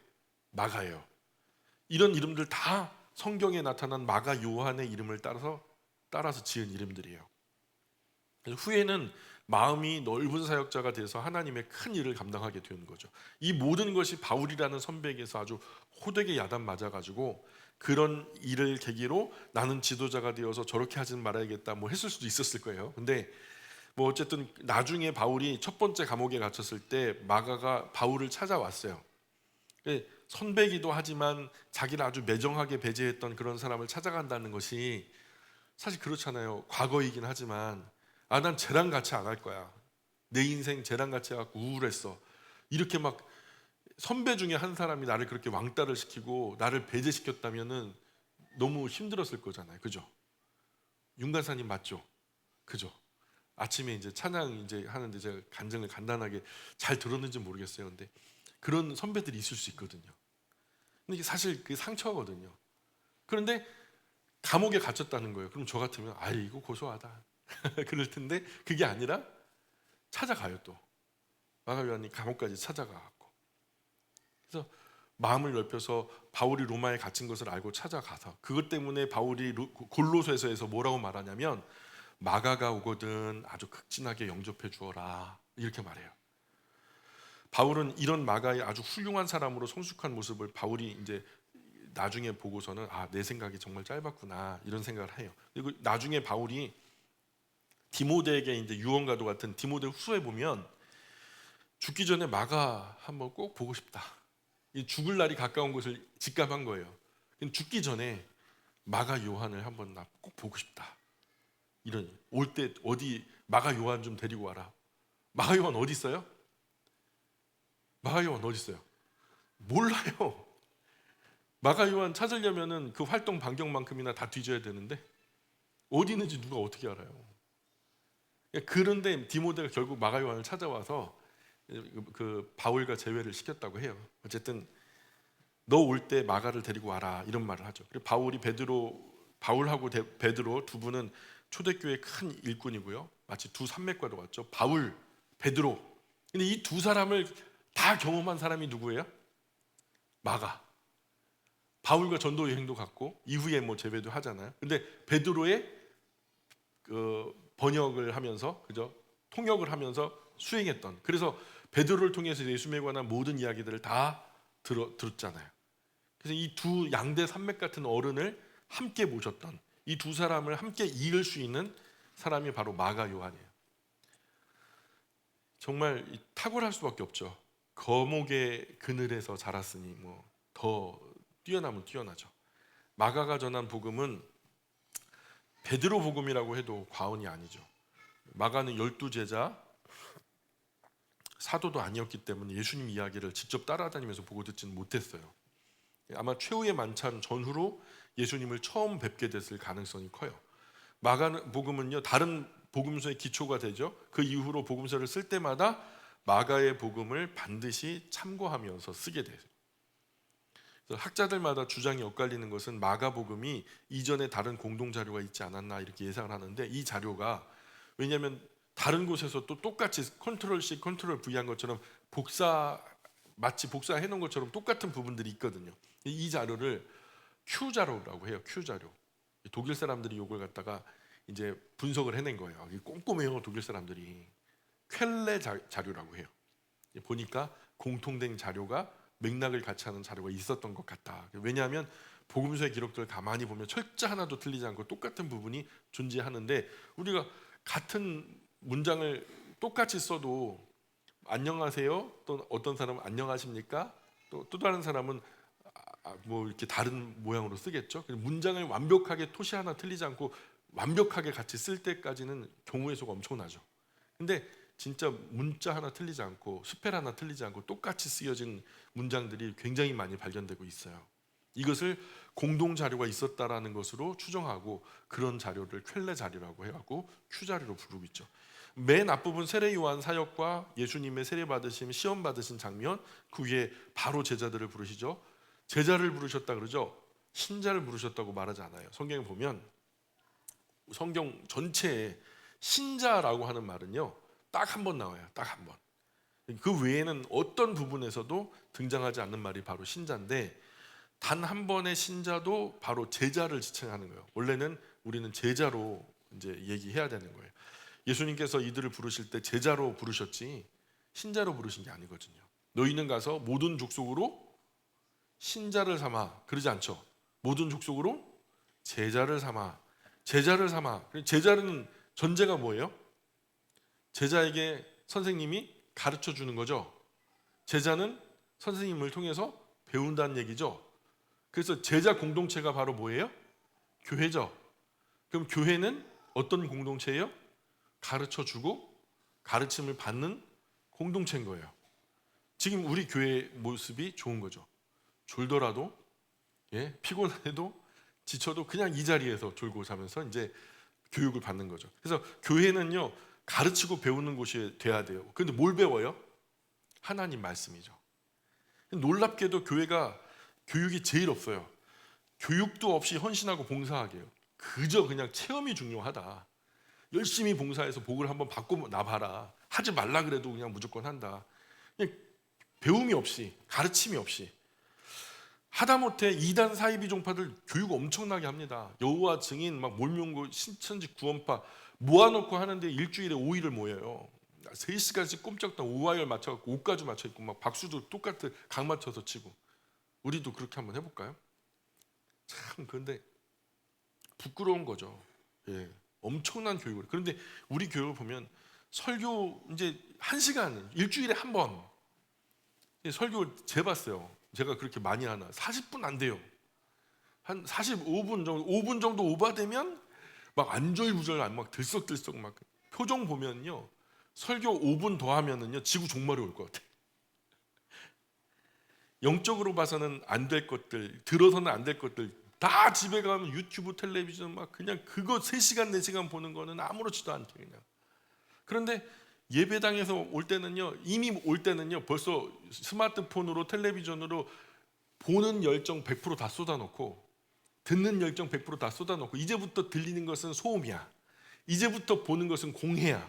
마가예요. 이런 이름들 다 성경에 나타난 마가 요한의 이름을 따라서 지은 이름들이에요. 그래서 후에는 마음이 넓은 사역자가 돼서 하나님의 큰 일을 감당하게 되는 거죠. 이 모든 것이 바울이라는 선배에게서 아주 호되게 야단 맞아가지고 그런 일을 계기로 나는 지도자가 되어서 저렇게 하진 말아야겠다 뭐 했을 수도 있었을 거예요. 근데 뭐 어쨌든 나중에 바울이 첫 번째 감옥에 갇혔을 때 마가가 바울을 찾아왔어요. 선배기도 하지만 자기를 아주 매정하게 배제했던 그런 사람을 찾아간다는 것이 사실 그렇잖아요. 과거이긴 하지만 난 쟤랑 같이 안 할 거야. 내 인생 쟤랑 같이 해갖고 우울했어. 이렇게 막 선배 중에 한 사람이 나를 그렇게 왕따를 시키고 나를 배제시켰다면은 너무 힘들었을 거잖아요. 그죠? 윤간사님 맞죠? 그죠? 아침에 이제 찬양 이제 하는데 제가 간증을 간단하게 잘 들었는지 모르겠어요. 근데 그런 선배들이 있을 수 있거든요. 근데 이게 사실 그게 상처거든요. 그런데 감옥에 갇혔다는 거예요. 그럼 저 같으면 이거 고소하다. 그럴 텐데 그게 아니라 찾아가요. 또 마가 요한이 감옥까지 찾아가고, 그래서 마음을 넓혀서 바울이 로마에 갇힌 것을 알고 찾아가서 그것 때문에 바울이 골로새서에서 뭐라고 말하냐면 마가가 오거든 아주 극진하게 영접해 주어라 이렇게 말해요. 바울은 이런 마가의 아주 훌륭한 사람으로 성숙한 모습을 바울이 이제 나중에 보고서는 내 생각이 정말 짧았구나 이런 생각을 해요. 그리고 나중에 바울이 디모데에게 이제 유언과도 같은 디모데 후서에 보면 죽기 전에 마가 한번 꼭 보고 싶다. 죽을 날이 가까운 것을 직감한 거예요. 죽기 전에 마가 요한을 한번 나 꼭 보고 싶다. 이런 올 때 어디 마가 요한 좀 데리고 와라. 마가 요한 어디 있어요? 마가 요한 어디 있어요? 몰라요. 마가 요한 찾으려면은 그 활동 반경만큼이나 다 뒤져야 되는데 어디 있는지 누가 어떻게 알아요? 그런데 디모데가 결국 마가 요한을 찾아와서 그 바울과 제외를 시켰다고 해요. 어쨌든 너 올 때 마가를 데리고 와라 이런 말을 하죠. 그리고 바울하고 베드로 두 분은 초대교회 큰 일꾼이고요. 마치 두 산맥과도 같죠. 바울, 베드로. 근데 이 두 사람을 다 경험한 사람이 누구예요? 마가. 바울과 전도 여행도 갔고 이후에 뭐 제배도 하잖아요. 근데 베드로의 번역을 하면서 그죠? 통역을 하면서 수행했던. 그래서 베드로를 통해서 예수님에 관한 모든 이야기들을 다 들었잖아요. 그래서 이 두 양대 산맥 같은 어른을 함께 모셨던 이 두 사람을 함께 이을 수 있는 사람이 바로 마가 요한이에요. 정말 탁월할 수밖에 없죠. 거목의 그늘에서 자랐으니 뭐 더 뛰어나면 뛰어나죠. 마가가 전한 복음은 베드로 복음이라고 해도 과언이 아니죠. 마가는 12제자 사도도 아니었기 때문에 예수님 이야기를 직접 따라다니면서 보고 듣지는 못했어요. 아마 최후의 만찬 전후로 예수님을 처음 뵙게 됐을 가능성이 커요. 마가 복음은요 다른 복음서의 기초가 되죠. 그 이후로 복음서를 쓸 때마다 마가의 복음을 반드시 참고하면서 쓰게 돼요. 학자들마다 주장이 엇갈리는 것은 마가복음이 이전에 다른 공동 자료가 있지 않았나 이렇게 예상을 하는데 이 자료가 왜냐하면 다른 곳에서 또 똑같이 컨트롤 C, 컨트롤 V 한 것처럼 마치 복사해 놓은 것처럼 똑같은 부분들이 있거든요. 이 자료를 Q 자료라고 해요. Q 자료. 독일 사람들이 이걸 갖다가 이제 분석을 해낸 거예요. 꼼꼼해요, 독일 사람들이. ���레 자료라고 해요. 보니까 공통된 자료가 맥락을 같이 하는 자료가 있었던 것 같다. 왜냐하면 복음서의 기록들을 가만히 보면 철자 하나도 틀리지 않고 똑같은 부분이 존재하는데 우리가 같은 문장을 똑같이 써도 안녕하세요. 또 어떤 사람은 안녕하십니까? 또 다른 사람은 뭐 이렇게 다른 모양으로 쓰겠죠. 문장을 완벽하게 토시 하나 틀리지 않고 완벽하게 같이 쓸 때까지는 경우의 수가 엄청나죠. 근데 진짜 문자 하나 틀리지 않고 스펠 하나 틀리지 않고 똑같이 쓰여진 문장들이 굉장히 많이 발견되고 있어요. 이것을 공동 자료가 있었다라는 것으로 추정하고 그런 자료를 ���레 자료라고 해갖고 Q 자료로 부르고 있죠. 맨 앞부분 세례 요한 사역과 예수님의 세례 받으심, 시험 받으신 장면, 그 위에 바로 제자들을 부르시죠. 제자를 부르셨다 그러죠. 신자를 부르셨다고 말하지 않아요. 성경에 보면 성경 전체에 신자라고 하는 말은요 딱 한 번 나와요. 딱 한 번. 그 외에는 어떤 부분에서도 등장하지 않는 말이 바로 신자인데 단 한 번의 신자도 바로 제자를 지칭하는 거예요. 원래는 우리는 제자로 이제 얘기해야 되는 거예요. 예수님께서 이들을 부르실 때 제자로 부르셨지 신자로 부르신 게 아니거든요. 너희는 가서 모든 족속으로 신자를 삼아 그러지 않죠. 모든 족속으로 제자를 삼아. 제자는 전제가 뭐예요? 제자에게 선생님이 가르쳐 주는 거죠. 제자는 선생님을 통해서 배운다는 얘기죠. 그래서 제자 공동체가 바로 뭐예요? 교회죠. 그럼 교회는 어떤 공동체예요? 가르쳐 주고 가르침을 받는 공동체인 거예요. 지금 우리 교회 모습이 좋은 거죠. 졸더라도 피곤해도 지쳐도 그냥 이 자리에서 졸고 자면서 이제 교육을 받는 거죠. 그래서 교회는요 가르치고 배우는 곳이 돼야 돼요. 그런데 뭘 배워요? 하나님 말씀이죠. 놀랍게도 교회가 교육이 제일 없어요. 교육도 없이 헌신하고 봉사하게 해요. 그저 그냥 체험이 중요하다. 열심히 봉사해서 복을 한번 받고 나봐라. 하지 말라 그래도 그냥 무조건 한다. 그냥 배움이 없이 가르침이 없이 하다못해 이단 사이비 종파들 교육 엄청나게 합니다. 여호와 증인 막 몰명고 신천지 구원파 모아놓고 하는데 일주일에 5일을 모여요. 3시간씩 꼼짝도 5와이를 맞춰갖고 5까지 맞춰 있고 막 박수도 똑같은 각 맞춰서 치고 우리도 그렇게 한번 해볼까요? 참 그런데 부끄러운 거죠. 엄청난 교육을. 그런데 우리 교육을 보면 설교 이제 1시간 일주일에 한 번 설교를 재봤어요. 제가 그렇게 많이 하나 40분 안 돼요. 한 45분 정도 5분 정도 오바되면 막 안절부절 막 들썩들썩 막 표정 보면요 설교 5분 더 하면은요 지구 종말이 올 것 같아. 영적으로 봐서는 안 될 것들 들어서는 안 될 것들 다 집에 가면 유튜브 텔레비전 막 그냥 그거 3시간 4시간 보는 거는 아무렇지도 않대 그냥. 그런데 예배당에서 올 때는요 이미 올 때는요 벌써 스마트폰으로 텔레비전으로 보는 열정 100% 다 쏟아놓고 듣는 열정 100% 다 쏟아놓고 이제부터 들리는 것은 소음이야. 이제부터 보는 것은 공해야.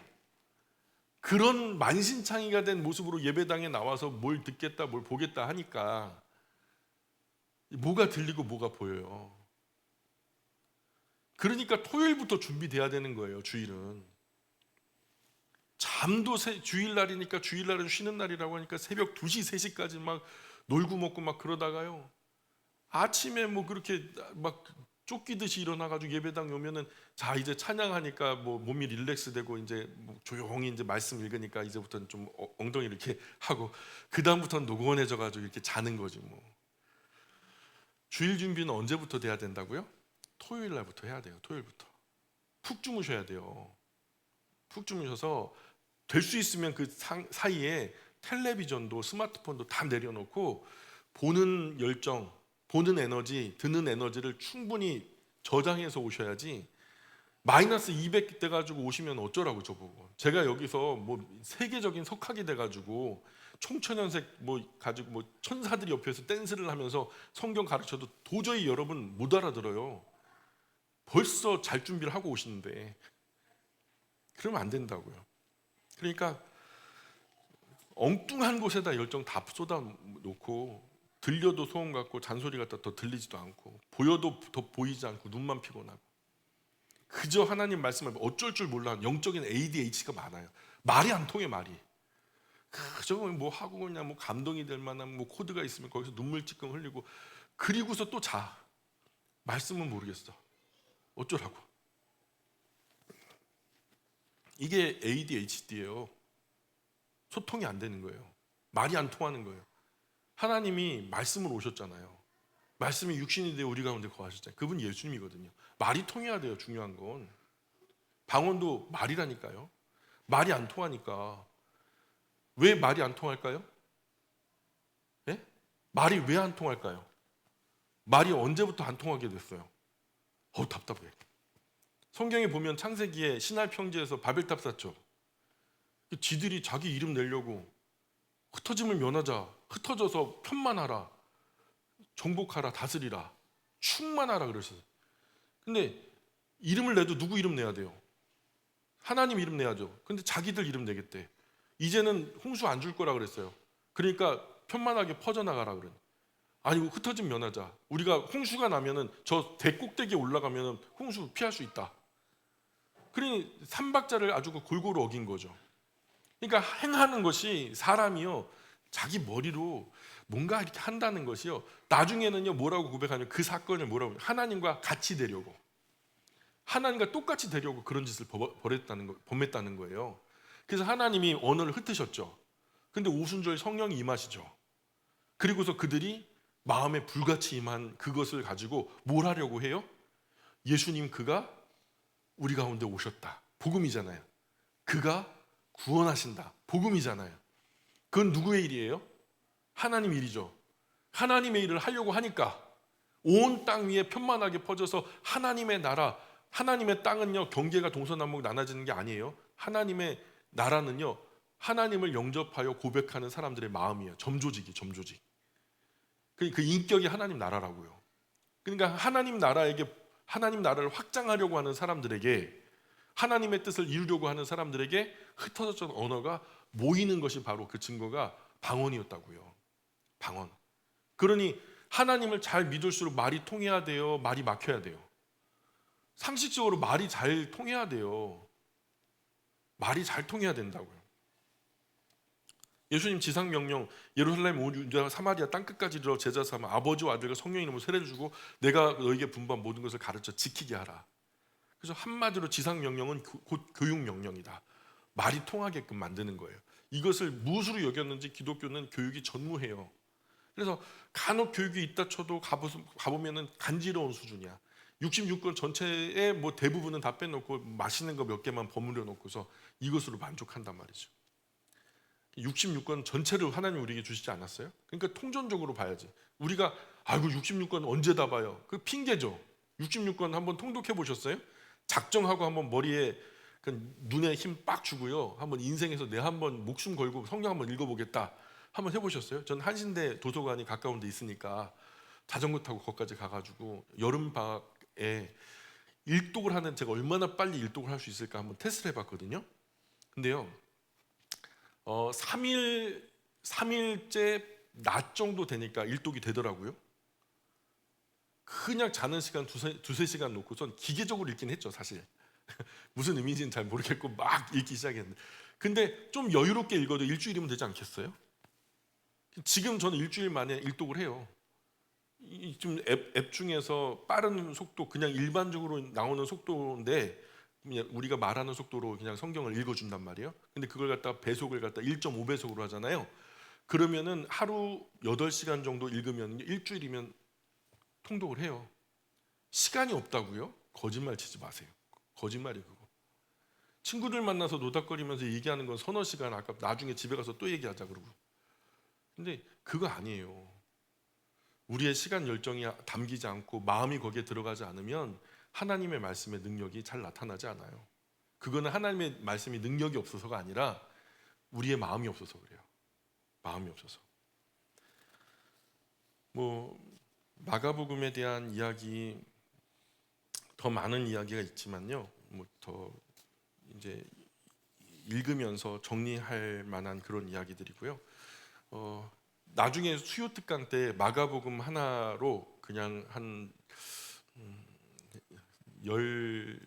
그런 만신창이가 된 모습으로 예배당에 나와서 뭘 듣겠다 뭘 보겠다 하니까 뭐가 들리고 뭐가 보여요. 그러니까 토요일부터 준비돼야 되는 거예요. 주일은 잠도 주일날이니까, 주일날은 쉬는 날이라고 하니까 새벽 2시 3시까지 막 놀고 먹고 막 그러다가요, 아침에 뭐 그렇게 막 쫓기듯이 일어나가지고 예배당 오면은 자 이제 찬양하니까 뭐 몸이 릴렉스되고 이제 뭐 조용히 이제 말씀 읽으니까 이제부터는 좀 엉덩이 이렇게 하고 그 다음부터는 노곤해져가지고 이렇게 자는 거지 뭐. 주일 준비는 언제부터 돼야 된다고요? 토요일 날부터 해야 돼요. 토요일부터 푹 주무셔야 돼요. 푹 주무셔서 될 수 있으면 그 사이에 텔레비전도 스마트폰도 다 내려놓고 보는 열정, 보는 에너지, 드는 에너지를 충분히 저장해서 오셔야지. 마이너스 200 돼가지고 오시면 어쩌라고 저보고. 제가 여기서 뭐 세계적인 석학이 돼가지고 총천연색 뭐 가지고 뭐 천사들이 옆에서 댄스를 하면서 성경 가르쳐도 도저히 여러분 못 알아들어요. 벌써 잘 준비를 하고 오시는데 그러면 안 된다고요. 그러니까 엉뚱한 곳에다 열정 다 쏟아 놓고 들려도 소음 같고 잔소리 같다 더 들리지도 않고 보여도 더 보이지 않고 눈만 피곤하고 그저 하나님 말씀을 어쩔 줄 몰라. 영적인 ADHD가 많아요. 말이 안 통해. 말이 그저 뭐 하고 그냥 뭐 감동이 될 만한 뭐 코드가 있으면 거기서 눈물 찔끔 흘리고 그리고서 또 자. 말씀은 모르겠어. 어쩌라고. 이게 ADHD예요. 소통이 안 되는 거예요. 말이 안 통하는 거예요. 하나님이 말씀으로 오셨잖아요. 말씀이 육신이 되어 우리 가운데 거하셨잖아요. 그분 예수님이거든요. 말이 통해야 돼요. 중요한 건 방언도 말이라니까요. 말이 안 통하니까. 왜 말이 안 통할까요? 예? 말이 왜 안 통할까요? 말이 언제부터 안 통하게 됐어요? 답답해. 성경에 보면 창세기에 시날 평지에서 바벨탑 쌓죠. 지들이 자기 이름 내려고 흩어짐을 면하자. 흩어져서 편만하라. 정복하라. 다스리라. 충만하라 그러셨어요. 근데 이름을 내도 누구 이름 내야 돼요? 하나님 이름 내야죠. 근데 자기들 이름 내겠대. 이제는 홍수 안 줄 거라 그랬어요. 그러니까 편만하게 퍼져나가라 그래. 아니 흩어짐 면하자. 우리가 홍수가 나면은 저 대꼭대기에 올라가면은 홍수 피할 수 있다. 그러니 삼박자를 아주 골고루 어긴 거죠. 그러니까 행하는 것이 사람이요 자기 머리로 뭔가 이렇게 한다는 것이요 나중에는요 뭐라고 고백하냐면 그 사건을 뭐라고 하나님과 같이 되려고 하나님과 똑같이 되려고 그런 짓을 범했다는 거예요. 그래서 하나님이 언어를 흩으셨죠. 근데 오순절 성령이 임하시죠. 그리고서 그들이 마음에 불같이 임한 그것을 가지고 뭘 하려고 해요? 예수님 그가 우리 가운데 오셨다. 복음이잖아요. 그가 구원하신다. 복음이잖아요. 그건 누구의 일이에요? 하나님 일이죠. 하나님의 일을 하려고 하니까 온 땅 위에 편만하게 퍼져서 하나님의 나라, 하나님의 땅은요 경계가 동서남북 나눠지는 게 아니에요. 하나님의 나라는요 하나님을 영접하여 고백하는 사람들의 마음이에요. 점조직이 점조직. 그 인격이 하나님 나라라고요. 그러니까 하나님 나라를 확장하려고 하는 사람들에게 하나님의 뜻을 이루려고 하는 사람들에게 흩어졌던 언어가 모이는 것이 바로 그 증거가 방언이었다고요. 방언. 그러니 하나님을 잘 믿을수록 말이 통해야 돼요? 말이 막혀야 돼요? 상식적으로 말이 잘 통해야 돼요. 말이 잘 통해야 된다고요. 예수님 지상명령 예루살렘 온 유다 사마리아 땅끝까지 이르러 제자 삼아 아버지와 아들과 성령의 이름으로 세례를 주고 내가 너에게 분부한 모든 것을 가르쳐 지키게 하라. 그래서 한마디로 지상명령은 곧 교육명령이다. 말이 통하게끔 만드는 거예요. 이것을 무엇으로 여겼는지 기독교는 교육이 전무해요. 그래서 간혹 교육이 있다 쳐도 가보면은 간지러운 수준이야. 66권 전체의 뭐 대부분은 다 빼놓고 맛있는 거 몇 개만 버무려 놓고서 이것으로 만족한단 말이죠. 66권 전체를 하나님 우리에게 주시지 않았어요? 그러니까 통전적으로 봐야지. 우리가 아이고 66권 언제 다 봐요? 그 핑계죠. 66권 한번 통독해 보셨어요? 작정하고 한번 머리에 눈에 힘 빡 주고요. 한번 인생에서 내 한번 목숨 걸고 성경 한번 읽어보겠다. 한번 해보셨어요? 전 한신대 도서관이 가까운 데 있으니까 자전거 타고 거기까지 가가지고 여름 방학에 일독을 하는 제가 얼마나 빨리 일독을 할 수 있을까 한번 테스트를 해봤거든요. 근데요, 3일째 낮 정도 되니까 일독이 되더라고요. 그냥 자는 시간 두세 시간 놓고선 기계적으로 읽긴 했죠, 사실. 무슨 의미인지는 잘 모르겠고 막 읽기 시작했는데, 근데 좀 여유롭게 읽어도 일주일이면 되지 않겠어요? 지금 저는 일주일 만에 일독을 해요. 좀 앱 중에서 빠른 속도, 그냥 일반적으로 나오는 속도인데 그냥 우리가 말하는 속도로 그냥 성경을 읽어준단 말이에요. 근데 그걸 갖다 배속을 갖다 1.5배속으로 하잖아요. 그러면은 하루 8시간 정도 읽으면 일주일이면 통독을 해요. 시간이 없다고요? 거짓말 치지 마세요. 거짓말이 그거. 친구들 만나서 노닥거리면서 얘기하는 건 서너 시간, 아까 나중에 집에 가서 또 얘기하자 그러고. 근데 그거 아니에요. 우리의 시간 열정이 담기지 않고 마음이 거기에 들어가지 않으면 하나님의 말씀의 능력이 잘 나타나지 않아요. 그거는 하나님의 말씀이 능력이 없어서가 아니라 우리의 마음이 없어서 그래요. 마음이 없어서. 뭐 마가복음에 대한 이야기, 더 많은 이야기가 있지만요. 뭐 더 이제 읽으면서 정리할 만한 그런 이야기들이고요. 나중에 수요 특강 때 마가복음 하나로 그냥 한 16주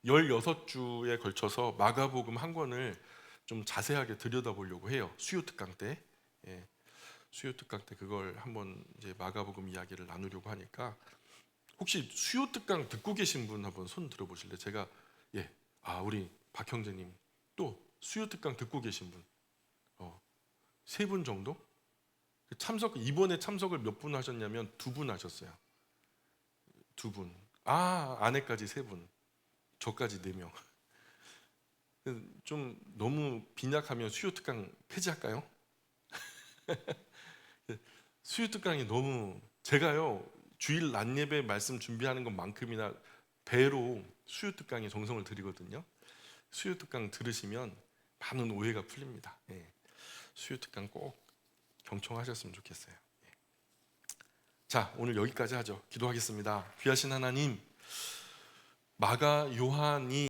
16주에 걸쳐서 마가복음 한 권을 좀 자세하게 들여다보려고 해요. 수요 특강 때. 예, 수요 특강 때 그걸 한번 이제 마가복음 이야기를 나누려고 하니까, 혹시 수요 특강 듣고 계신 분 한번 손 들어보실래요? 제가 우리 박 형제님, 또 수요 특강 듣고 계신 분 3분 정도? 이번에 참석을 몇 분 하셨냐면 2분 하셨어요. 2분. 아내까지 3분. 저까지 4명. 좀 너무 빈약하면 수요 특강 폐지할까요? 수요 특강이 너무, 제가요 주일 낮 예배 말씀 준비하는 것만큼이나 배로 수요 특강에 정성을 들이거든요. 수요 특강 들으시면 많은 오해가 풀립니다. 수요 특강 꼭 경청하셨으면 좋겠어요. 자, 오늘 여기까지 하죠. 기도하겠습니다. 귀하신 하나님, 마가 요한이